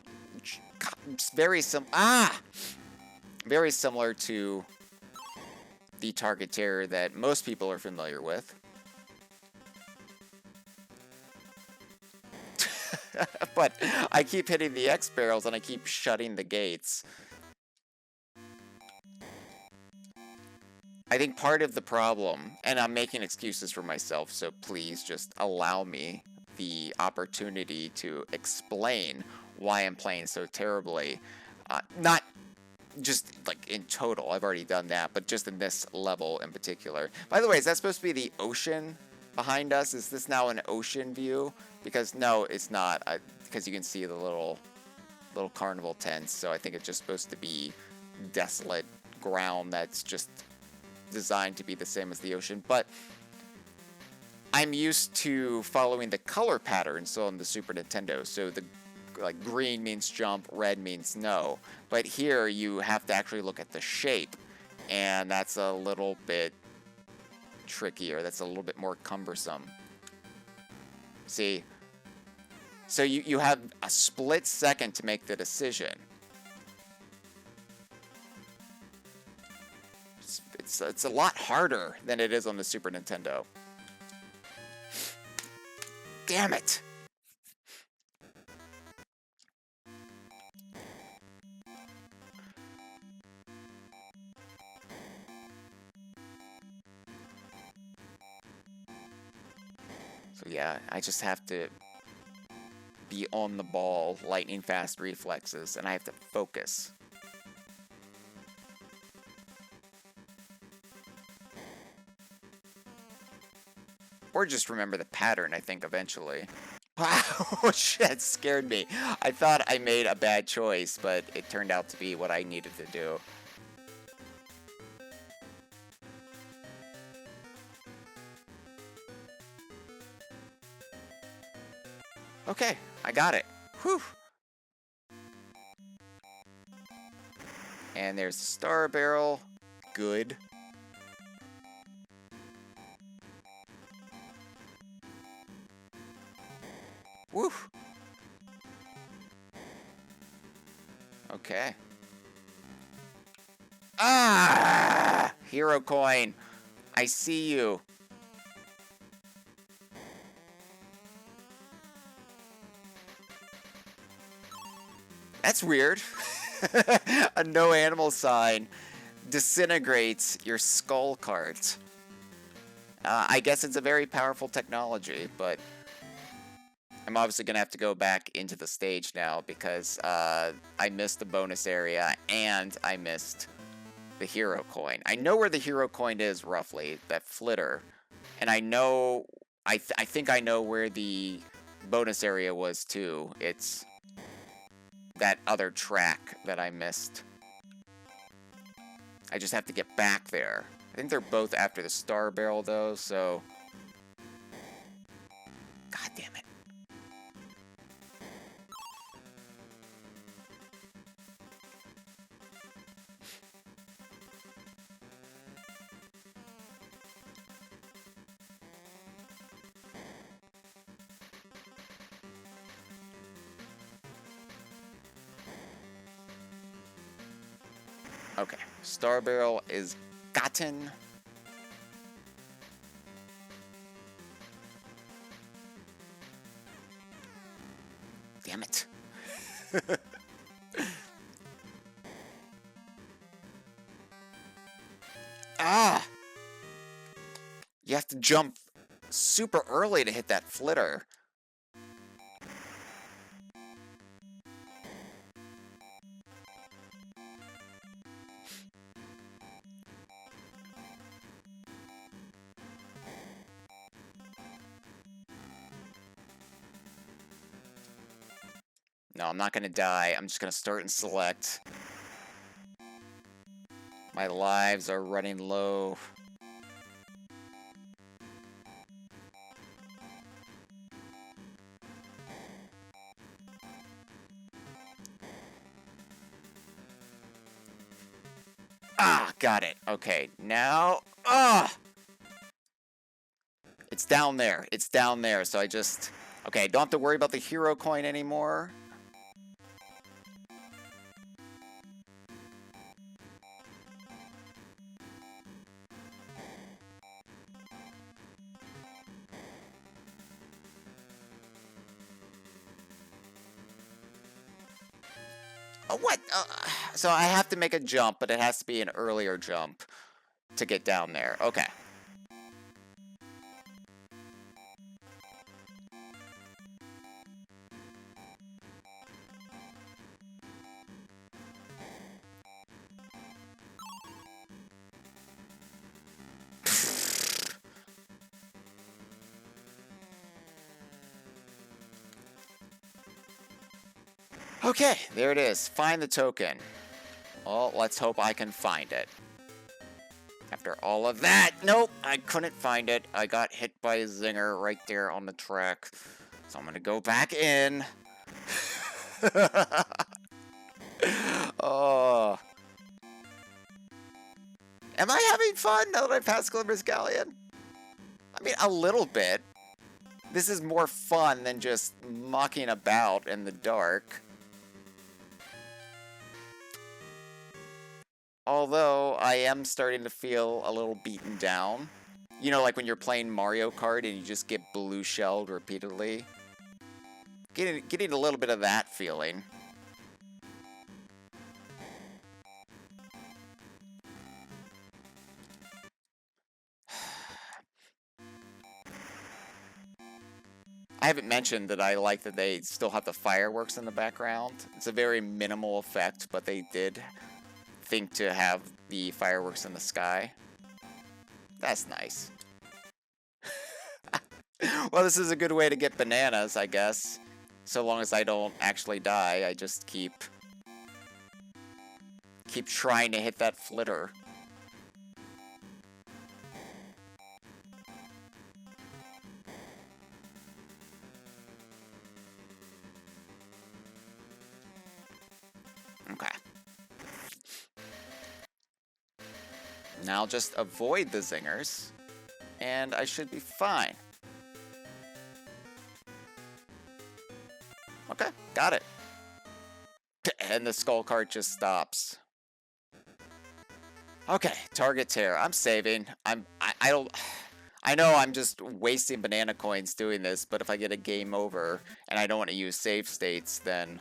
very similar to the target terror that most people are familiar with. But I keep hitting the X barrels and I keep shutting the gates. I think part of the problem, and I'm making excuses for myself, so please just allow me the opportunity to explain why I'm playing so terribly. Not just, like, in total, I've already done that, but just in this level in particular. By the way, is that supposed to be the ocean behind us? Is this now an ocean view? Because, no, it's not, because you can see the little carnival tents, so I think it's just supposed to be desolate ground that's just designed to be the same as the ocean, but I'm used to following the color pattern, so on the Super Nintendo, so the like green means jump, red means no, but here you have to actually look at the shape, and that's a little bit trickier, that's a little bit more cumbersome. See? So you have a split second to make the decision. It's a lot harder than it is on the Super Nintendo. Damn it! So yeah, I just have to be on the ball, lightning fast reflexes, and I have to focus. Or just remember the pattern, I think, eventually. Wow, shit, scared me. I thought I made a bad choice, but it turned out to be what I needed to do. Okay, I got it. Whew. And there's the star barrel. Good. Woo! Okay. Ah! Hero coin. I see you. That's weird. A no animal sign disintegrates your skull cart. I guess it's a very powerful technology, but I'm obviously going to have to go back into the stage now because I missed the bonus area and I missed the hero coin. I know where the hero coin is, roughly, that flitter. And I know, I think I know where the bonus area was, too. It's that other track that I missed. I just have to get back there. I think they're both after the star barrel, though, so... God damn it. Okay, star barrel is gotten. Damn it. Ah! You have to jump super early to hit that flitter. No, I'm not gonna die. I'm just gonna start and select. My lives are running low. Ah, got it. Okay, now... Ah! It's down there. It's down there, so I just... Okay, I don't have to worry about the hero coin anymore. Oh, what? So I have to make a jump, but it has to be an earlier jump to get down there. Okay. Okay, there it is. Find the token. Well, let's hope I can find it. After all of that, nope, I couldn't find it. I got hit by a zinger right there on the track. So I'm gonna go back in. Oh. Am I having fun now that I passed Glimmer's Galleon? I mean, a little bit. This is more fun than just mucking about in the dark. Although, I am starting to feel a little beaten down. You know, like when you're playing Mario Kart and you just get blue shelled repeatedly. Getting a little bit of that feeling. I haven't mentioned that I like that they still have the fireworks in the background. It's a very minimal effect, but they did think to have the fireworks in the sky. That's nice. Well, this is a good way to get bananas, I guess. So long as I don't actually die, I just keep trying to hit that flitter. Okay. Now I'll just avoid the zingers, and I should be fine. Okay, got it. And the skull cart just stops. Okay, target tear. I'm saving. I don't... I know I'm just wasting banana coins doing this, but if I get a game over and I don't want to use save states, then...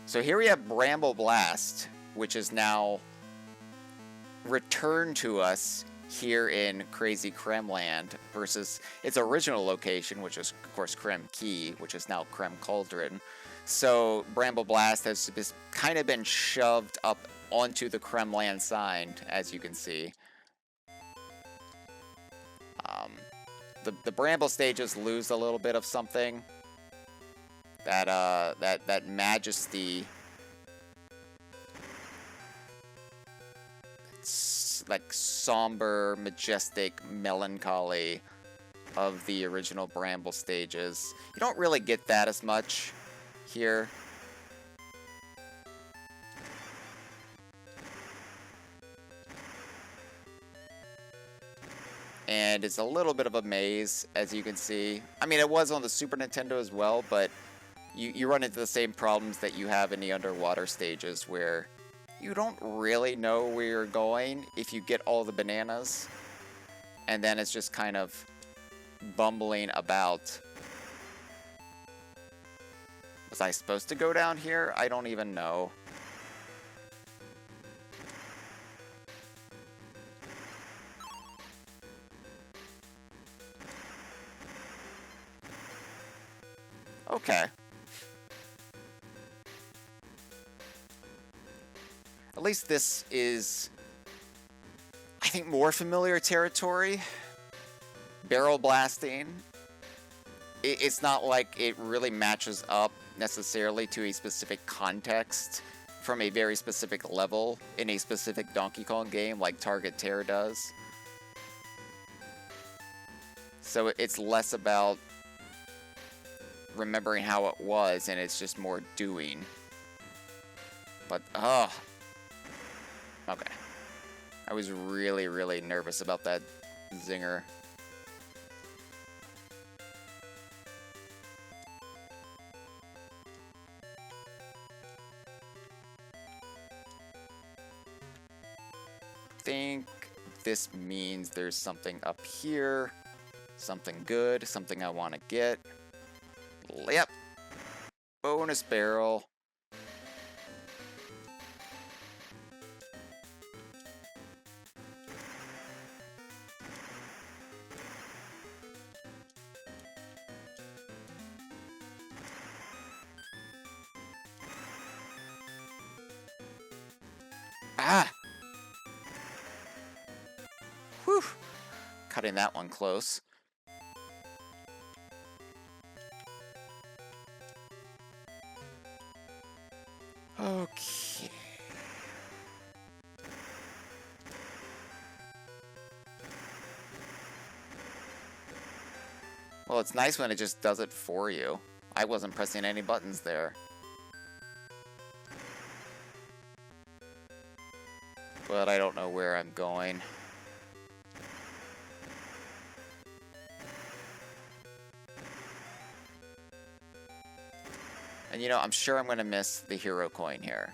So here we have Bramble Blast, which is now returned to us here in Krazy Kremland versus its original location, which is, of course, Krem Key, which is now Krem Cauldron. So Bramble Blast has just kind of been shoved up onto the Kremland side, as you can see. The Bramble stages lose a little bit of something. That majesty, like somber, majestic melancholy of the original Bramble stages. You don't really get that as much here. And it's a little bit of a maze, as you can see. I mean, it was on the Super Nintendo as well, but you run into the same problems that you have in the underwater stages, where you don't really know where you're going if you get all the bananas. And then it's just kind of bumbling about. Was I supposed to go down here? I don't even know. Okay. At least this is, I think, more familiar territory. Barrel blasting. It's not like it really matches up necessarily to a specific context from a very specific level in a specific Donkey Kong game like Target Terror does. So it's less about remembering how it was, and it's just more doing. But, okay. I was really, really nervous about that zinger. I think this means there's something up here. Something good, something I want to get. Yep. Bonus barrel. Ah! Whew. Cutting that one close. Okay. Well, it's nice when it just does it for you. I wasn't pressing any buttons there. But I don't know where I'm going. And you know, I'm sure I'm going to miss the hero coin here.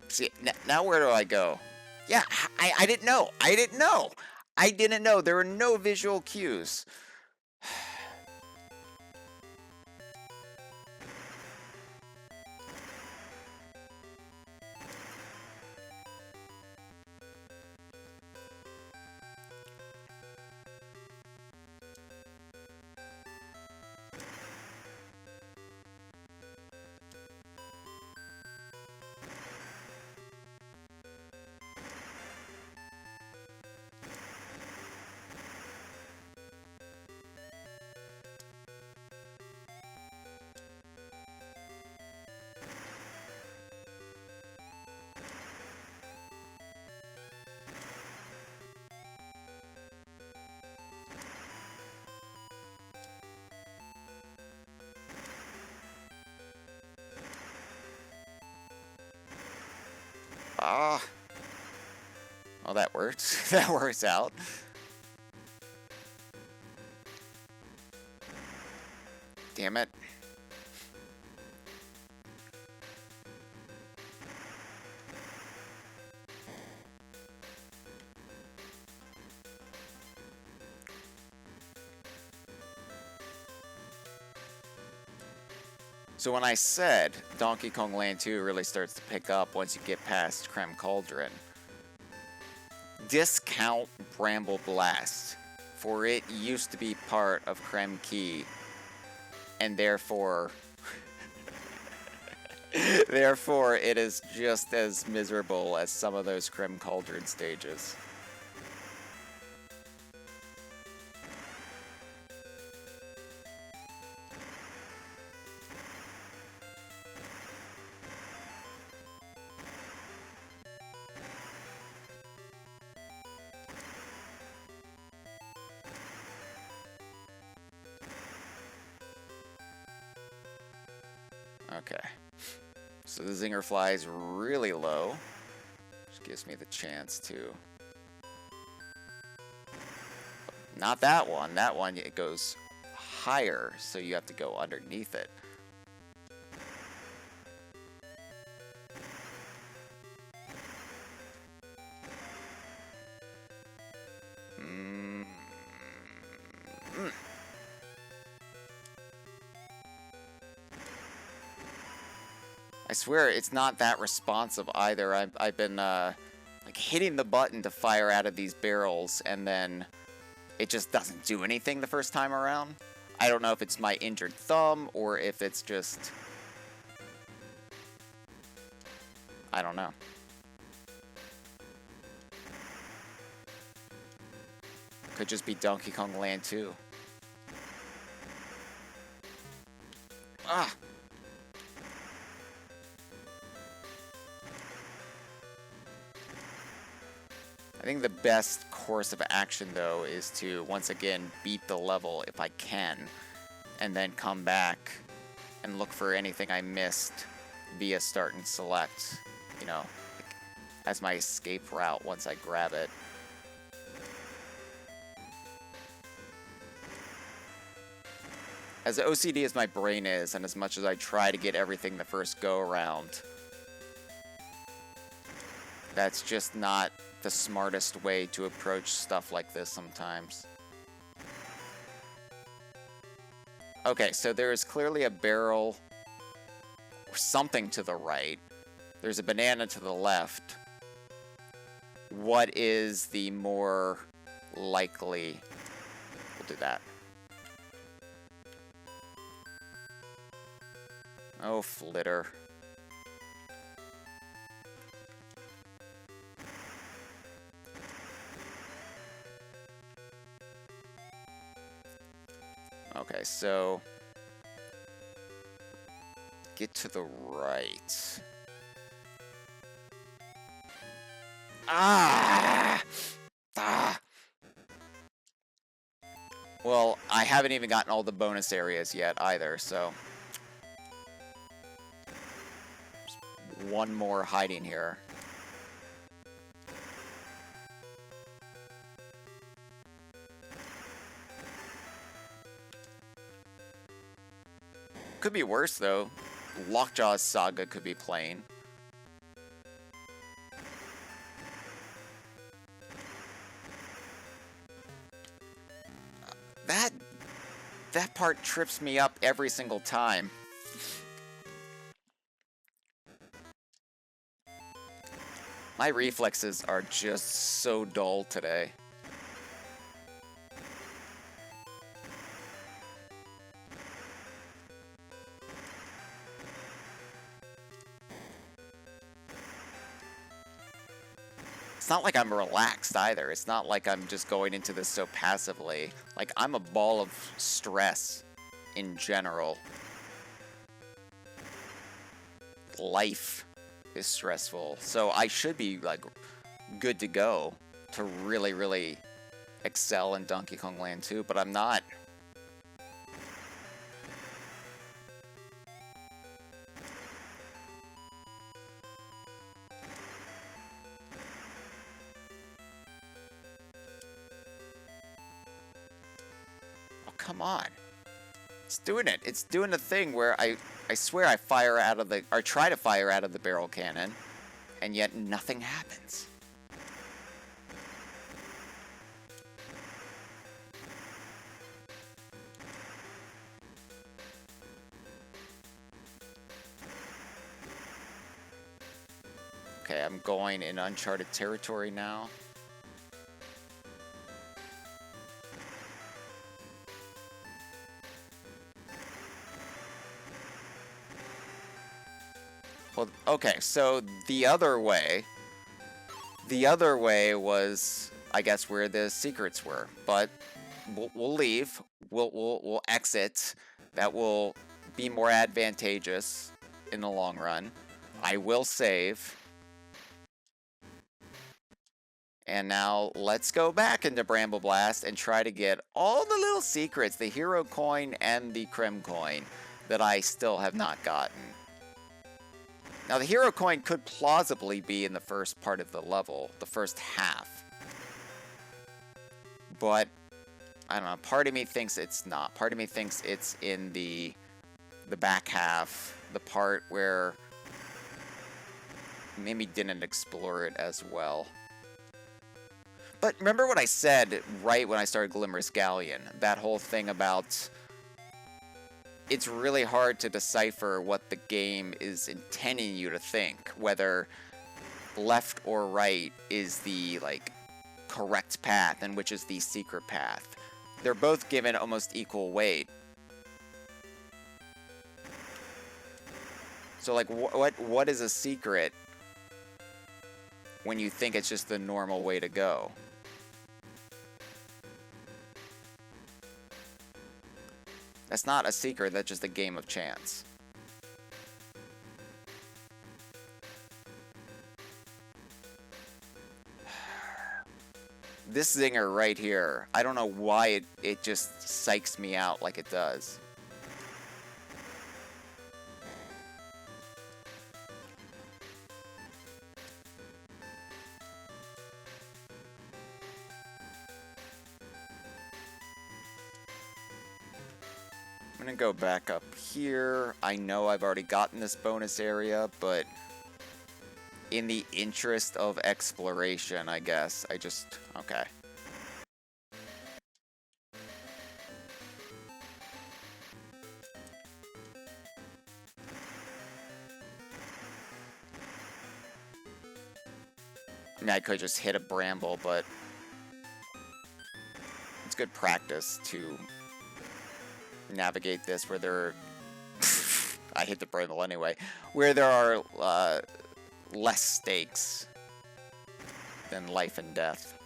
See, now where do I go? Yeah, I didn't know. I didn't know. I didn't know. There were no visual cues. Ah. Well, that works. That works out. Damn it. So when I said Donkey Kong Land 2 really starts to pick up once you get past Creme Cauldron, discount Bramble Blast, for it used to be part of Creme Key, and therefore, therefore it is just as miserable as some of those Creme Cauldron stages. Okay, so the zinger flies really low, which gives me the chance to... Not that one. That one, it goes higher, so you have to go underneath it. I swear it's not that responsive either. I've been like hitting the button to fire out of these barrels, and then it just doesn't do anything the first time around. I don't know if it's my injured thumb or if it's just... I don't know. Could just be Donkey Kong Land 2. Ah! I think the best course of action, though, is to, once again, beat the level if I can, and then come back and look for anything I missed via start and select, you know, like, as my escape route once I grab it. As OCD as my brain is, and as much as I try to get everything the first go-around, that's just not the smartest way to approach stuff like this sometimes. Okay, so there is clearly a barrel or something to the right. There's a banana to the left. What is the more likely? We'll do that. Oh, flitter. Okay, so get to the right. Ah! Ah! Well, I haven't even gotten all the bonus areas yet either, so... Just one more hiding here. Could be worse, though. Lockjaw's saga could be playing. That part trips me up every single time. My reflexes are just so dull today. It's not like I'm relaxed either. It's not like I'm just going into this so passively. Like, I'm a ball of stress in general. Life is stressful. So I should be, like, good to go to really, really excel in Donkey Kong Land 2, but I'm not. Come on. It's doing it. It's doing the thing where I swear I fire out of the, or try to fire out of the barrel cannon, and yet nothing happens. Okay, I'm going in uncharted territory now. Well, okay, so the other way was, I guess, where the secrets were, but we'll leave. We'll exit. That will be more advantageous in the long run. I will save. And now let's go back into Bramble Blast and try to get all the little secrets, the hero coin and the Krem coin, that I still have not gotten. Now, the hero coin could plausibly be in the first part of the level, the first half. But, I don't know, part of me thinks it's not. Part of me thinks it's in the back half, the part where maybe didn't explore it as well. But remember what I said right when I started Glimmer's Galleon? That whole thing about it's really hard to decipher what the game is intending you to think, whether left or right is the, like, correct path and which is the secret path. They're both given almost equal weight. So, like, what is a secret when you think it's just the normal way to go? That's not a secret, that's just a game of chance. This zinger right here, I don't know why it just psychs me out like it does. I'm gonna go back up here. I know I've already gotten this bonus area, but in the interest of exploration, I guess, I just... okay. I mean, I could just hit a Bramble, but it's good practice to navigate this where there I hit the Bramble anyway, where there are less stakes than life and death.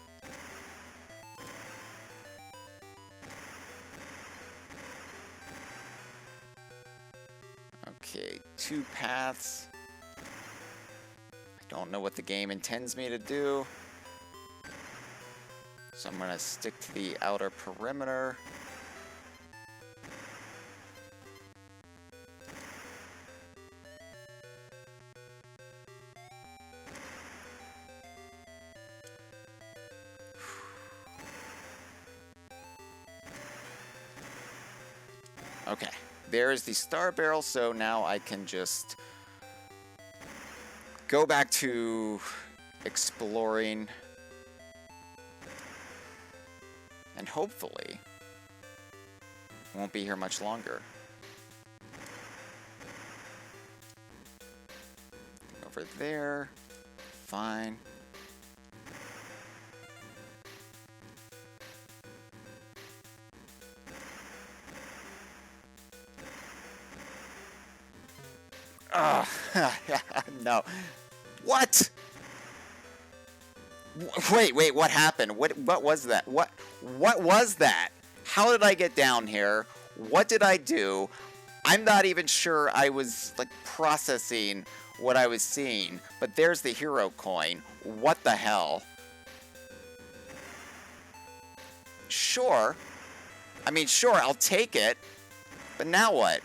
Okay, 2 paths. I don't know what the game intends me to do, so I'm gonna stick to the outer perimeter. Okay, there's the star barrel, so now I can just go back to exploring and hopefully won't be here much longer. Over there, fine. No. What? Wait, what happened? What was that? What was that? How did I get down here? What did I do? I'm not even sure I was, like, processing what I was seeing, but there's the hero coin. What the hell? Sure. I mean, sure, I'll take it, but now what?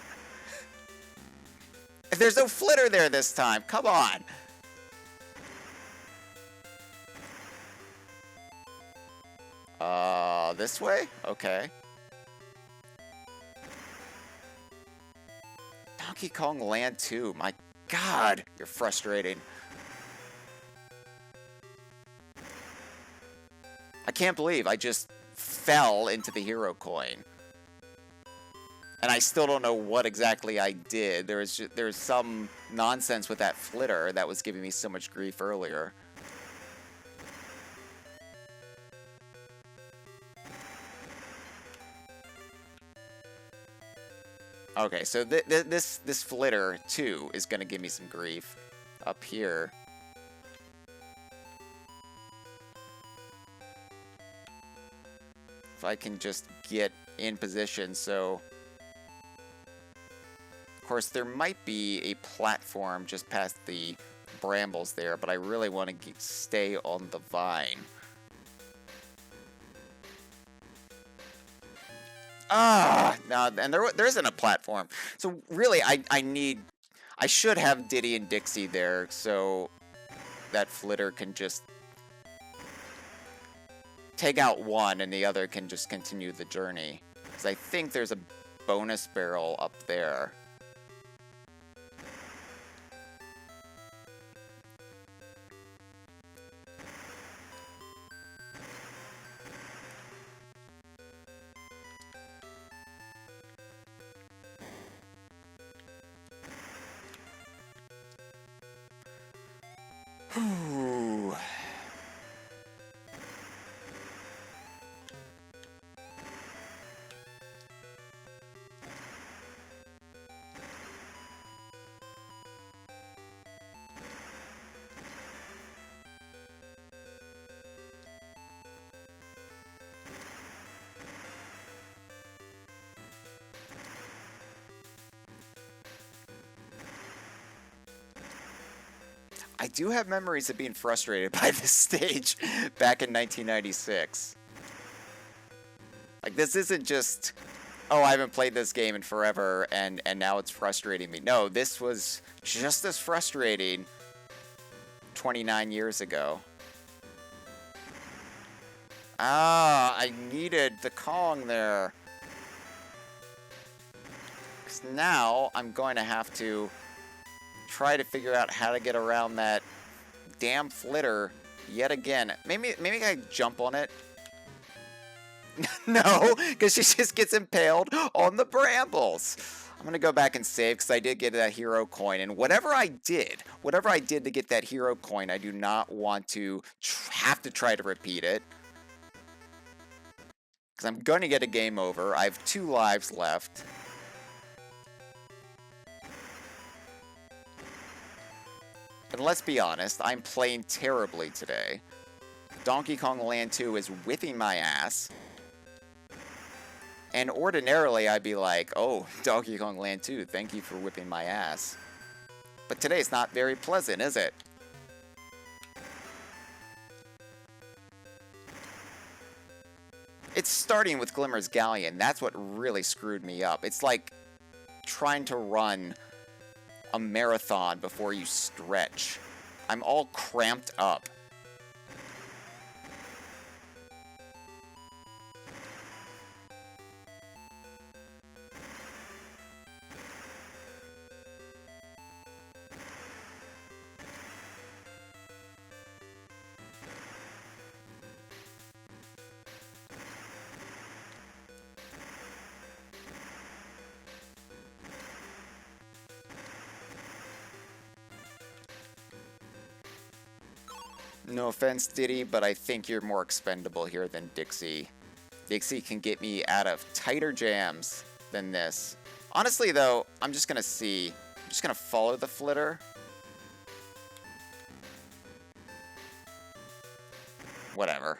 There's no flitter there this time. Come on. This way? Okay. Donkey Kong Land 2. My God, you're frustrating. I can't believe I just fell into the hero coin. And I still don't know what exactly I did. There's some nonsense with that flitter that was giving me so much grief earlier. Okay, so this flitter too is gonna give me some grief up here. If I can just get in position, so... Of course, there might be a platform just past the brambles there, but I really want to stay on the vine. Ah! No, and there isn't a platform. So really, I should have Diddy and Dixie there, so that flitter can just take out one and the other can just continue the journey. Because I think there's a bonus barrel up there. Whew. I do have memories of being frustrated by this stage back in 1996. Like, this isn't just, oh, I haven't played this game in forever and now it's frustrating me. No, this was just as frustrating 29 years ago. Ah, I needed the Kong there. Because now I'm going to have to try to figure out how to get around that damn flitter yet again. Maybe I jump on it. No, because she just gets impaled on the brambles. I'm going to go back and save because I did get that hero coin. And whatever I did to get that hero coin, I do not want to have to try to repeat it. Because I'm going to get a game over. I have 2 lives left. And let's be honest, I'm playing terribly today. Donkey Kong Land 2 is whipping my ass. And ordinarily, I'd be like, oh, Donkey Kong Land 2, thank you for whipping my ass. But today's not very pleasant, is it? It's starting with Glimmer's Galleon. That's what really screwed me up. It's like trying to run a marathon before you stretch. I'm all cramped up. No offense, Diddy, but I think you're more expendable here than Dixie. Dixie can get me out of tighter jams than this. Honestly, though, I'm just gonna see. I'm just gonna follow the flitter. Whatever.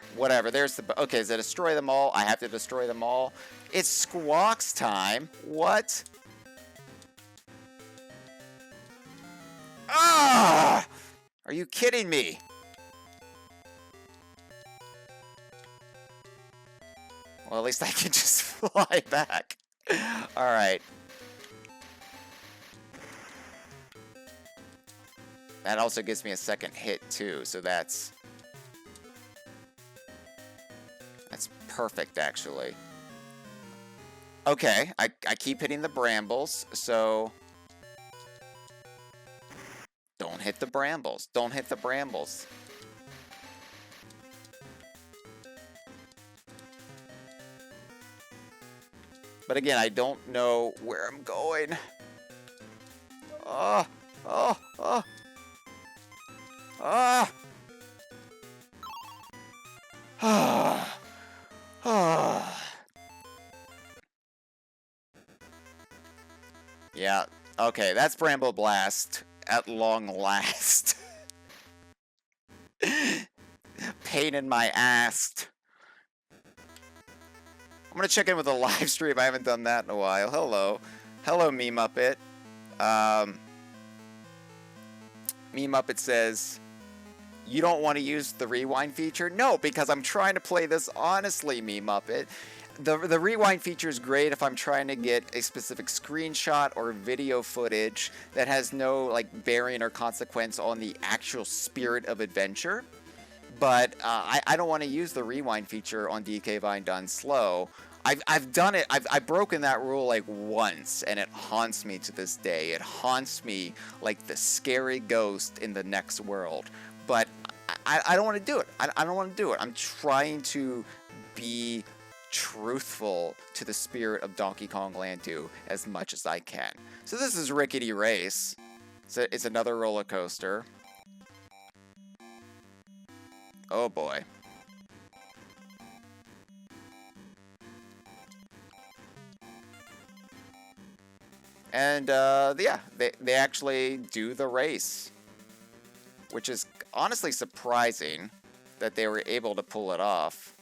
There's the... Okay, is it destroy them all? I have to destroy them all? It's Squawk's time. What? Ah! Are you kidding me? Well, at least I can just fly back. Alright. That also gives me a second hit, too, so that's perfect, actually. Okay, I keep hitting the brambles, so... Don't hit the brambles. Don't hit the brambles. But again, I don't know where I'm going. Oh, oh, oh. Ah. Ah. Ah. Yeah, okay, that's Bramble Blast at long last. Pain in my ass. I'm gonna check in with a live stream. I haven't done that in a while. Hello. Hello, Me Muppet. Me Muppet says, you don't want to use the rewind feature? No, because I'm trying to play this honestly, Me Muppet. The rewind feature is great if I'm trying to get a specific screenshot or video footage that has no like bearing or consequence on the actual spirit of adventure. But I don't want to use the rewind feature on DK Vine done slow. I've done it. I've broken that rule like once, and it haunts me to this day. It haunts me like the scary ghost in the next world. But I don't want to do it. I don't want to do it. I'm trying to be truthful to the spirit of Donkey Kong Land 2 as much as I can. So this is Rickety Race. It's another roller coaster. Oh boy. And yeah, they actually do the race, which is honestly surprising that they were able to pull it off.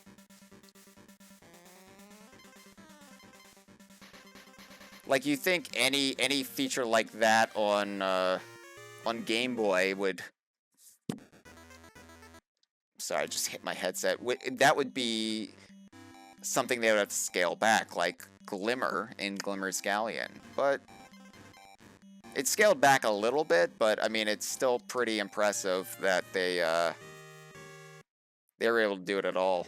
Like, you think any feature like that on Game Boy would... Sorry, I just hit my headset. That would be something they would have to scale back, like Glimmer in Glimmer's Galleon. But it's scaled back a little bit, but I mean, it's still pretty impressive that they were able to do it at all.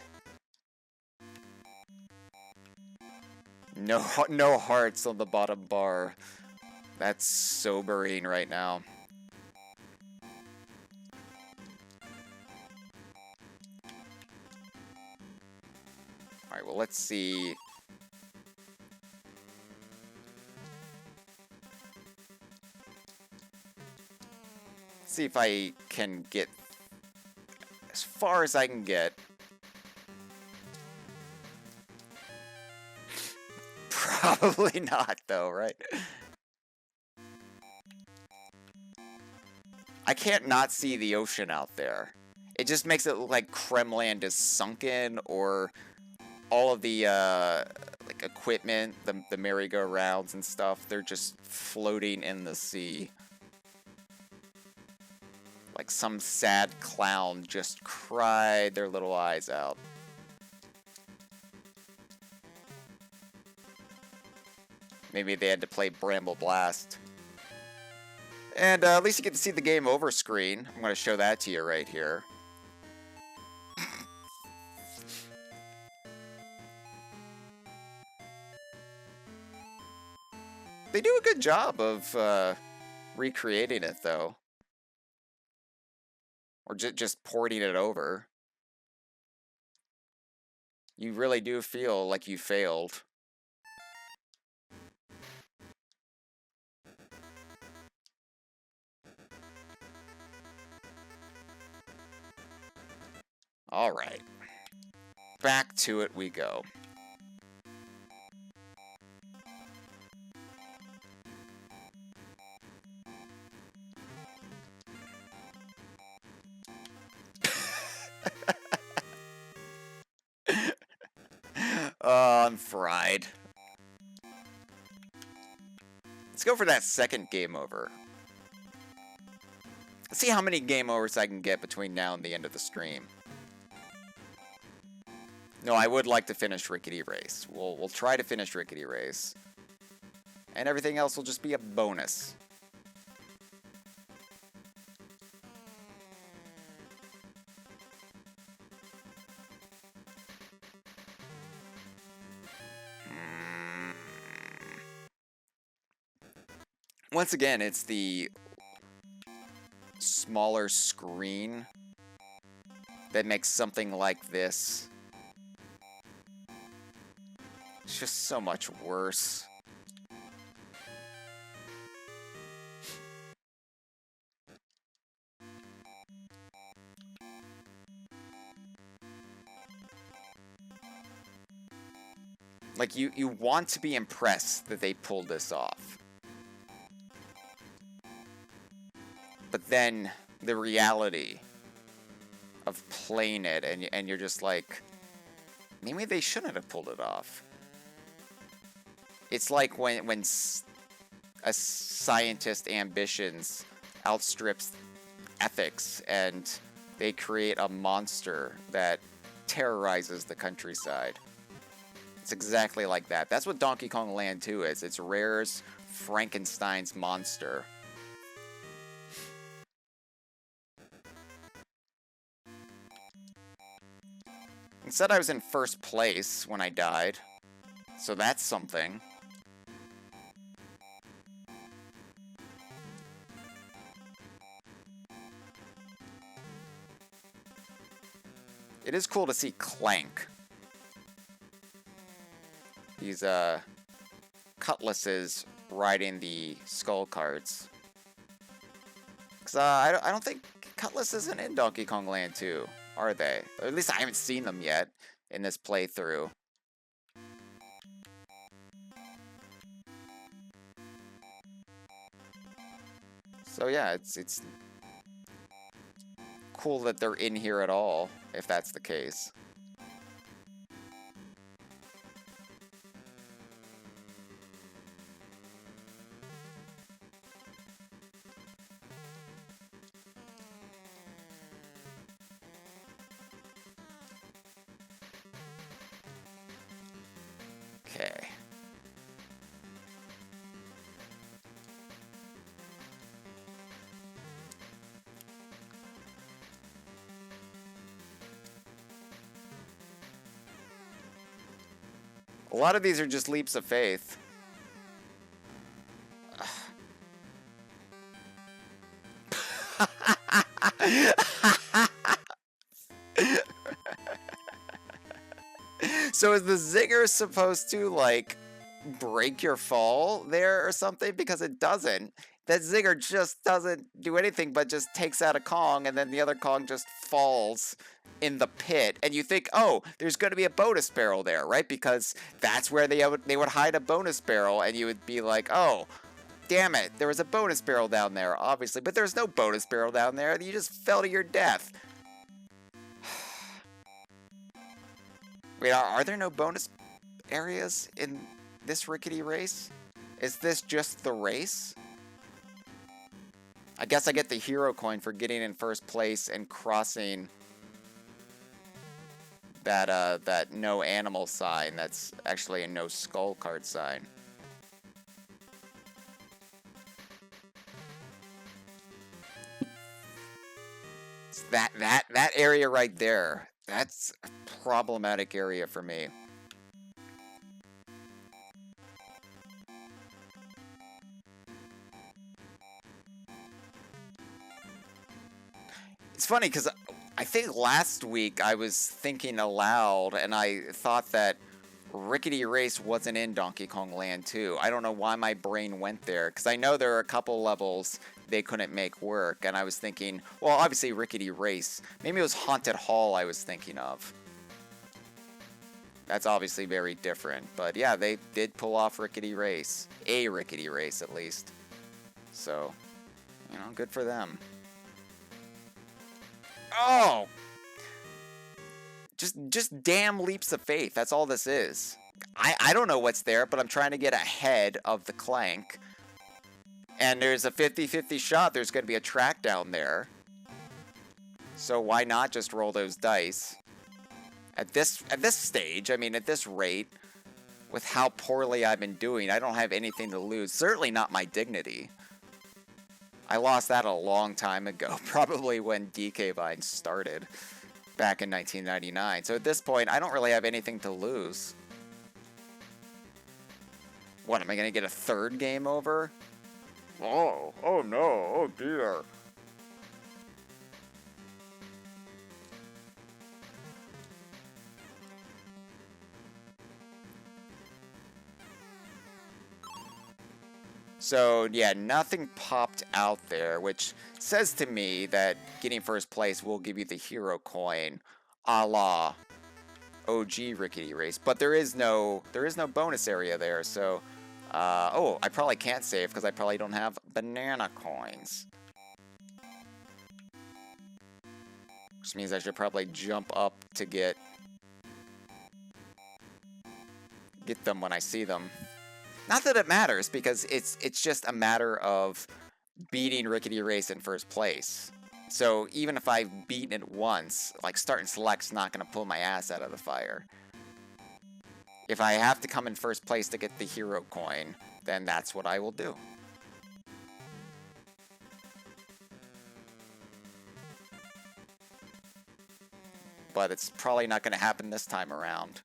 No hearts on the bottom bar. That's sobering right now. Alright, well, let's see. Let's see if I can get as far as I can get. Probably not, though, right? I can't not see the ocean out there. It just makes it look like Kremland is sunken, or all of the like equipment, the merry-go-rounds and stuff, they're just floating in the sea. Like some sad clown just cried their little eyes out. Maybe they had to play Bramble Blast. And at least you get to see the game over screen. I'm going to show that to you right here. They do a good job of recreating it, though. Or just porting it over. You really do feel like you failed. Alright. Back to it we go. Oh, I'm fried. Let's go for that second game over. Let's see how many game overs I can get between now and the end of the stream. No, I would like to finish Rickety Race. We'll try to finish Rickety Race. And everything else will just be a bonus. Once again, it's the smaller screen that makes something like this It's just so much worse. Like, you want to be impressed that they pulled this off. But then the reality of playing it, and you're just like, maybe they shouldn't have pulled it off. It's like when a scientist ambitions outstrips ethics, and they create a monster that terrorizes the countryside. It's exactly like that. That's what Donkey Kong Land 2 is. It's Rare's Frankenstein's monster. Instead, I was in first place when I died, so that's something. It is cool to see Clank. These, cutlasses riding the skull carts. Because, I don't think Cutlass isn't in Donkey Kong Land 2, are they? Or at least I haven't seen them yet in this playthrough. So yeah, it's cool that they're in here at all, if that's the case. Okay. A lot of these are just leaps of faith. So is the zinger supposed to, like, break your fall there or something? Because it doesn't. That zinger just doesn't do anything but just takes out a Kong, and then the other Kong just falls in the pit. And you think, oh, there's going to be a bonus barrel there, right? Because that's where they would hide a bonus barrel, and you would be like, oh, damn it, there was a bonus barrel down there, obviously. But there's no bonus barrel down there. You just fell to your death. Wait, are there no bonus areas in this Rickety race? Is this just the race? I guess I get the hero coin for getting in first place and crossing that no animal sign. That's actually a no skull card sign. It's that area right there. That's a problematic area for me. It's funny because I think last week I was thinking aloud and I thought that Rickety Race wasn't in Donkey Kong Land 2. I don't know why my brain went there, because I know there are a couple levels they couldn't make work, and I was thinking, well, obviously Rickety Race. Maybe it was Haunted Hall I was thinking of. That's obviously very different, but yeah, they did pull off Rickety Race. A Rickety Race, at least. So, you know, good for them. Oh! Just damn leaps of faith. That's all this is. I don't know what's there, but I'm trying to get ahead of the Clank. And there's a 50-50 shot there's going to be a track down there. So why not just roll those dice? At this stage, I mean, at this rate, with how poorly I've been doing, I don't have anything to lose. Certainly not my dignity. I lost that a long time ago, probably when DK Vine started. Back in 1999. So at this point, I don't really have anything to lose. What, am I going to get a third game over? Oh no, oh dear. So, yeah, nothing popped out there, which says to me that getting first place will give you the hero coin, a la OG Rickety race. But there is no bonus area there, so oh, I probably can't save because I probably don't have banana coins. Which means I should probably jump up to get them when I see them. Not that it matters, because it's just a matter of beating Rickety Race in first place. So even if I've beaten it once, like Start and Select's not going to pull my ass out of the fire. If I have to come in first place to get the hero coin, then that's what I will do. But it's probably not going to happen this time around.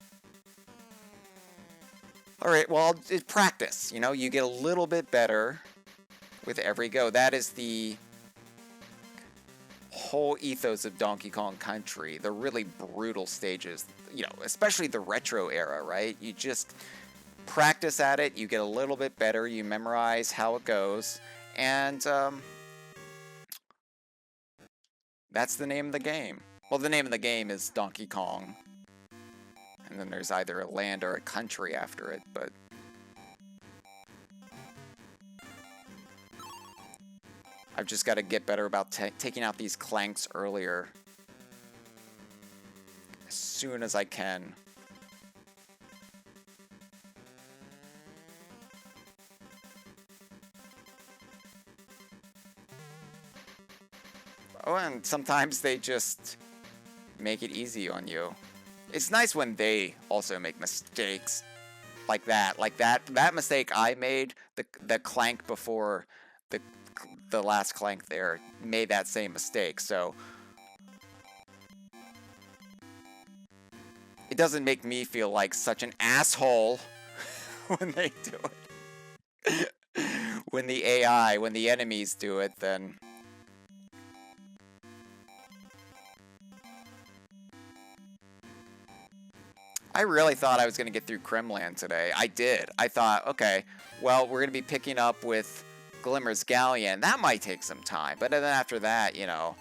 Alright, well, it's practice. You know, you get a little bit better with every go. That is the whole ethos of Donkey Kong Country. The really brutal stages, you know, especially the retro era, right? You just practice at it, you get a little bit better, you memorize how it goes, and that's the name of the game. Well, the name of the game is Donkey Kong. And then there's either a land or a country after it, but... I've just got to get better about taking out these clanks earlier. As soon as I can. Oh, and sometimes they just make it easy on you. It's nice when they also make mistakes like that. Like that mistake I made, the clank before the last clank there made that same mistake. So it doesn't make me feel like such an asshole when they do it. When the AI, when the enemies do it, then... I really thought I was going to get through Kremland today. I did. I thought, okay, well, we're going to be picking up with Glimmer's Galleon. That might take some time. But then after that, you know,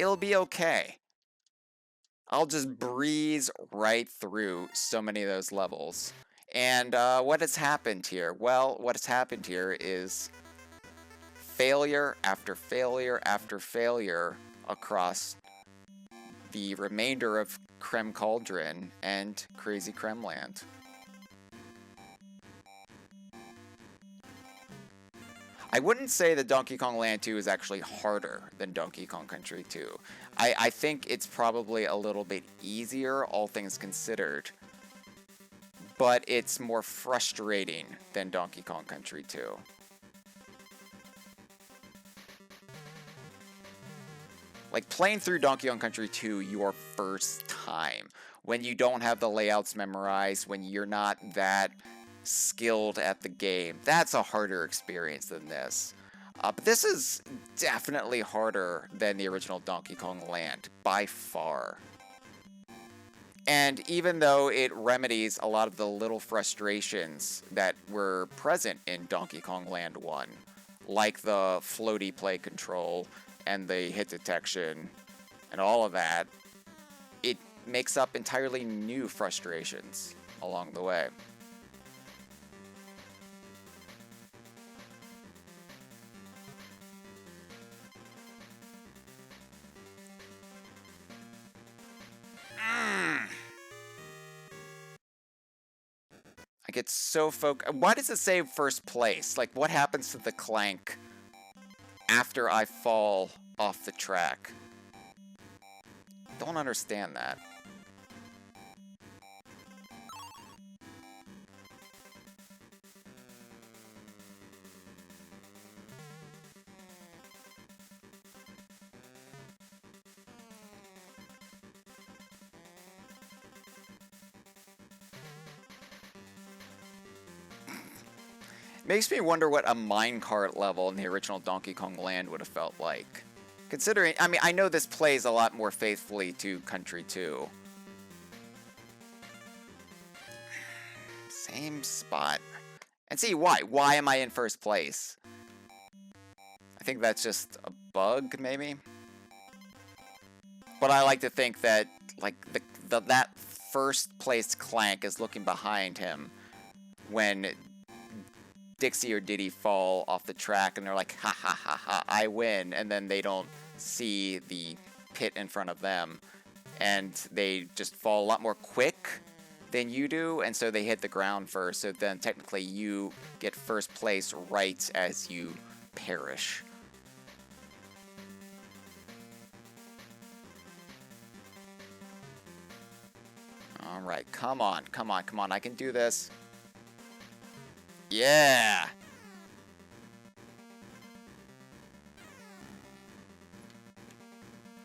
it'll be okay. I'll just breeze right through so many of those levels. And what has happened here? Well, what has happened here is failure after failure after failure across the remainder of Krem Cauldron and Krazy Kremland. I wouldn't say that Donkey Kong Land 2 is actually harder than Donkey Kong Country 2. I think it's probably a little bit easier, all things considered. But it's more frustrating than Donkey Kong Country 2. Like, playing through Donkey Kong Country 2 your first time, when you don't have the layouts memorized, when you're not that skilled at the game, that's a harder experience than this. But this is definitely harder than the original Donkey Kong Land, by far. And even though it remedies a lot of the little frustrations that were present in Donkey Kong Land 1, like the floaty play control, and the hit detection, and all of that, it makes up entirely new frustrations along the way. I get so focused. Why does it say first place? Like, what happens to the clank after I fall off the track? Don't understand that. Makes me wonder what a minecart level in the original Donkey Kong Land would have felt like. Considering, I mean, I know this plays a lot more faithfully to Country 2. Same spot. And see, why? Why am I in first place? I think that's just a bug, maybe? But I like to think that, like, that first place Clank is looking behind him when Dixie or Diddy fall off the track, and they're like, ha ha ha ha, I win, and then they don't see the pit in front of them, and they just fall a lot more quick than you do, and so they hit the ground first, so then technically you get first place right as you perish. Alright, come on, come on, come on, I can do this. Yeah!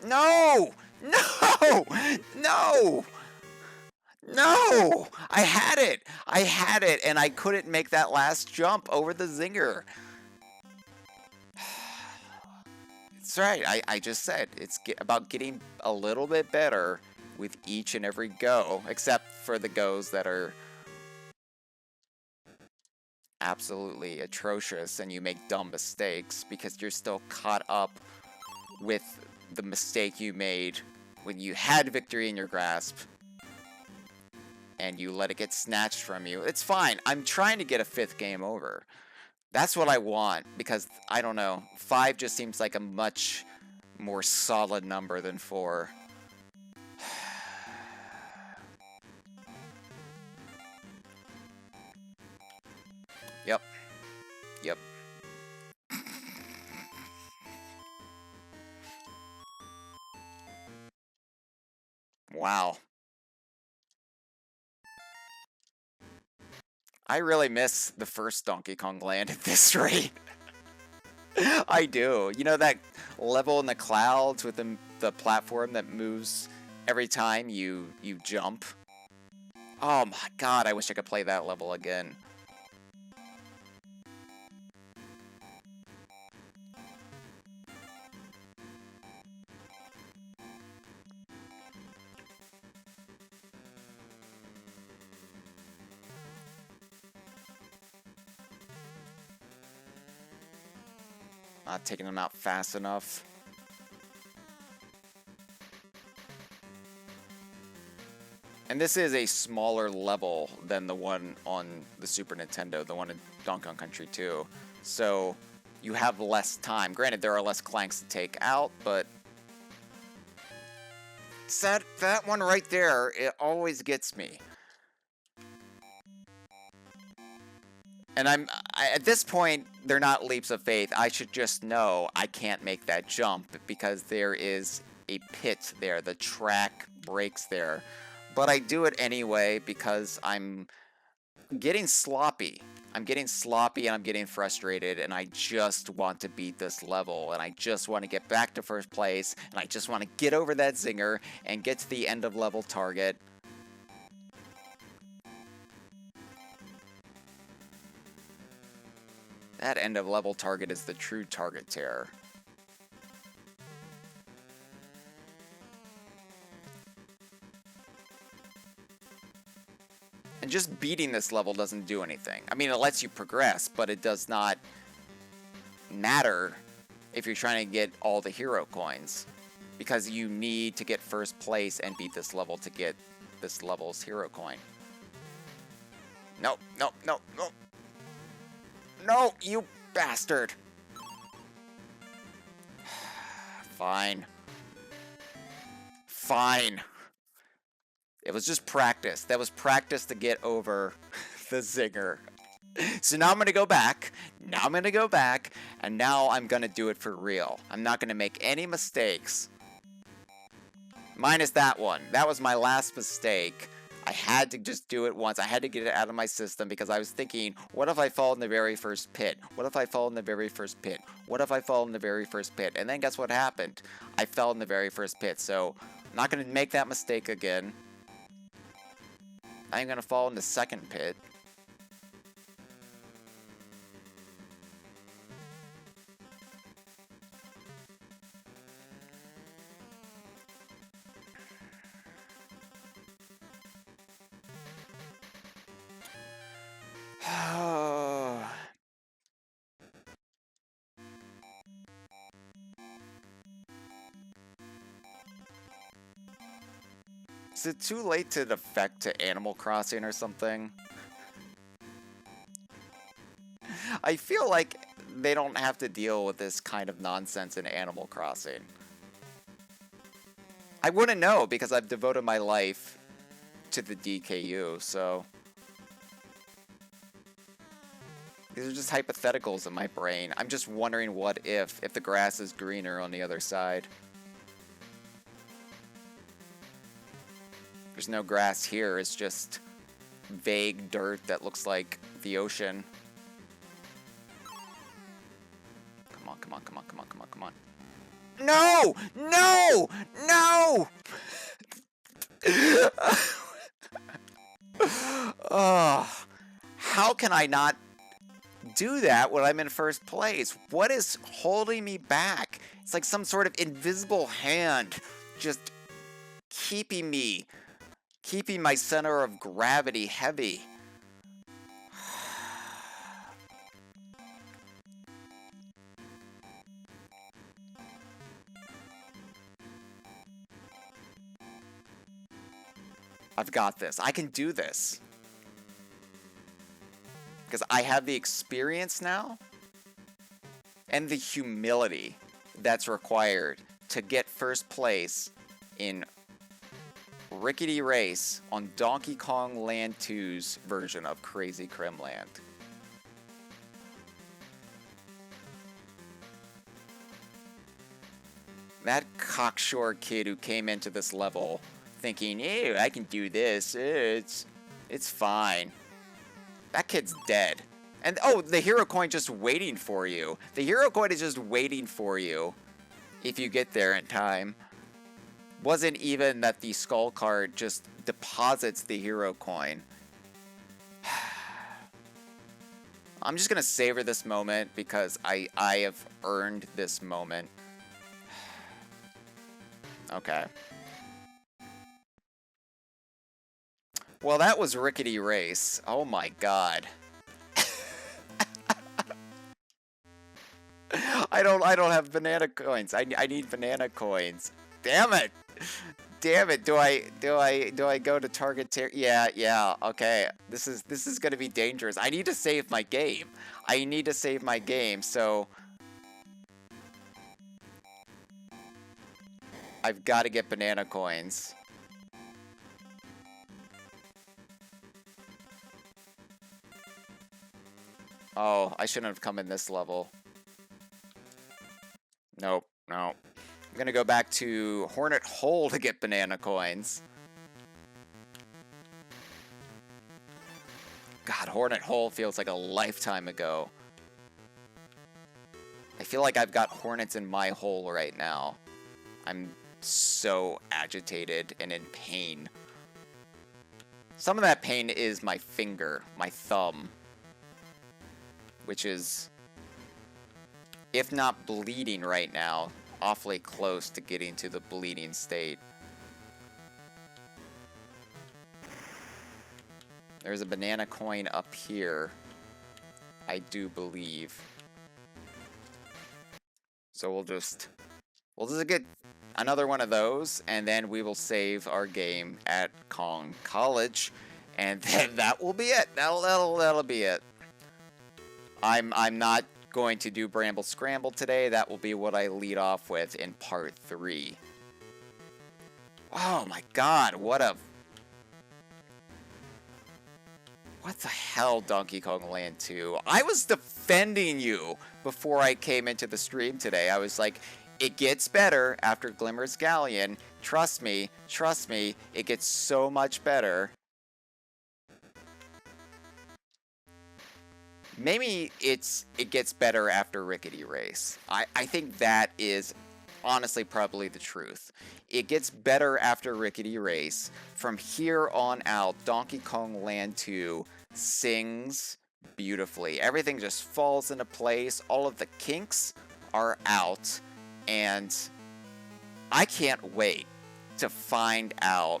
No! No! No! No! I had it! I had it, and I couldn't make that last jump over the zinger. That's right, I just said, it's about getting a little bit better with each and every go, except for the goes that are absolutely atrocious and you make dumb mistakes because you're still caught up with the mistake you made when you had victory in your grasp and you let it get snatched from you. It's fine. I'm trying to get a 5th game over. That's what I want because, I don't know, 5 just seems like a much more solid number than 4. Yep. Yep. Wow. I really miss the first Donkey Kong Land at this rate. I do. You know that level in the clouds with the platform that moves every time you jump? Oh my god, I wish I could play that level again. Not taking them out fast enough. And this is a smaller level than the one on the Super Nintendo, the one in Donkey Kong Country 2. So you have less time. Granted, there are less Clanks to take out, but that one right there, it always gets me. And at this point, they're not leaps of faith. I should just know I can't make that jump because there is a pit there. The track breaks there. But I do it anyway because I'm getting sloppy. I'm getting sloppy and I'm getting frustrated and I just want to beat this level and I just want to get back to first place and I just want to get over that zinger and get to the end of level target. That end of level target is the true target terror. And just beating this level doesn't do anything. I mean, it lets you progress, but it does not matter if you're trying to get all the hero coins. Because you need to get first place and beat this level to get this level's hero coin. No, no, no, no. No, you bastard! Fine. Fine. It was just practice. That was practice to get over the zinger. So now I'm going to go back. Now I'm going to go back. And now I'm going to do it for real. I'm not going to make any mistakes. Minus that one. That was my last mistake. I had to just do it once. I had to get it out of my system because I was thinking, what if I fall in the very first pit? What if I fall in the very first pit? What if I fall in the very first pit? And then guess what happened? I fell in the very first pit. So I'm not going to make that mistake again. I'm going to fall in the second pit. Is it too late to defect to Animal Crossing or something? I feel like they don't have to deal with this kind of nonsense in Animal Crossing. I wouldn't know because I've devoted my life to the DKU, so... These are just hypotheticals in my brain. I'm just wondering what if the grass is greener on the other side. There's no grass here, it's just vague dirt that looks like the ocean. Come on, come on, come on, come on, come on, come on. No! No! No! Oh, how can I not do that when I'm in first place? What is holding me back? It's like some sort of invisible hand just keeping my center of gravity heavy. I've got this. I can do this. Because I have the experience now and the humility that's required to get first place in Rickety Race on Donkey Kong Land 2's version of Krazy Kremland. That cocksure kid who came into this level thinking, ew, I can do this, it's fine. That kid's dead. And, oh, the hero coin just waiting for you. The hero coin is just waiting for you if you get there in time. Wasn't even that the skull card just deposits the hero coin. I'm just gonna savor this moment because I have earned this moment. Okay. Well, that was Rickety Race. Oh my god. I don't have banana coins. I need banana coins. Damn it. Damn it. Do I go to target yeah, okay. This is going to be dangerous. I need to save my game. I need to save my game. So I've got to get banana coins. Oh, I shouldn't have come in this level. Nope, no. I'm gonna go back to Hornet Hole to get banana coins. God, Hornet Hole feels like a lifetime ago. I feel like I've got hornets in my hole right now. I'm so agitated and in pain. Some of that pain is my finger, my thumb. Which is, if not bleeding right now, awfully close to getting to the bleeding state. There's a banana coin up here, I do believe. So we'll just get another one of those, and then we will save our game at Kong College, and then that will be it. That'll be it. I'm not going to do Bramble Scramble today. That will be what I lead off with in part 3. Oh my god, what the hell, Donkey Kong Land 2? I was defending you before I came into the stream today. I was like, it gets better after Glimmer's Galleon. Trust me, it gets so much better. Maybe it gets better after Rickety Race. I think that is honestly probably the truth. It gets better after Rickety Race. From here on out, Donkey Kong Land 2 sings beautifully. Everything just falls into place. All of the kinks are out. And I can't wait to find out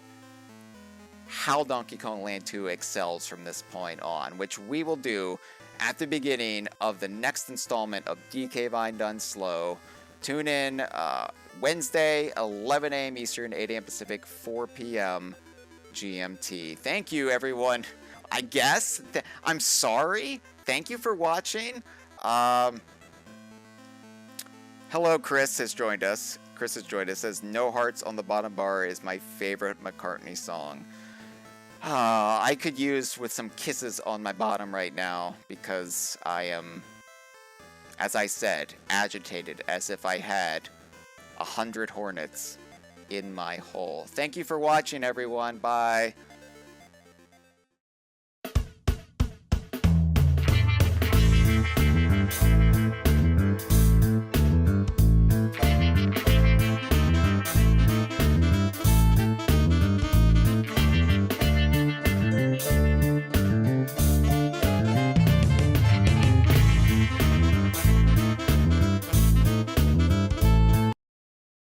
how Donkey Kong Land 2 excels from this point on, which we will do at the beginning of the next installment of DK Vine Done Slow. Tune in Wednesday, 11 a.m. Eastern, 8 a.m. Pacific, 4 p.m. GMT. Thank you, everyone. I guess. I'm sorry. Thank you for watching. Hello, Chris has joined us. Chris has joined us. Says, No Hearts on the Bottom Bar is my favorite McCartney song. I could use with some kisses on my bottom right now because I am, as I said, agitated as if I had 100 hornets in my hole. Thank you for watching, everyone. Bye.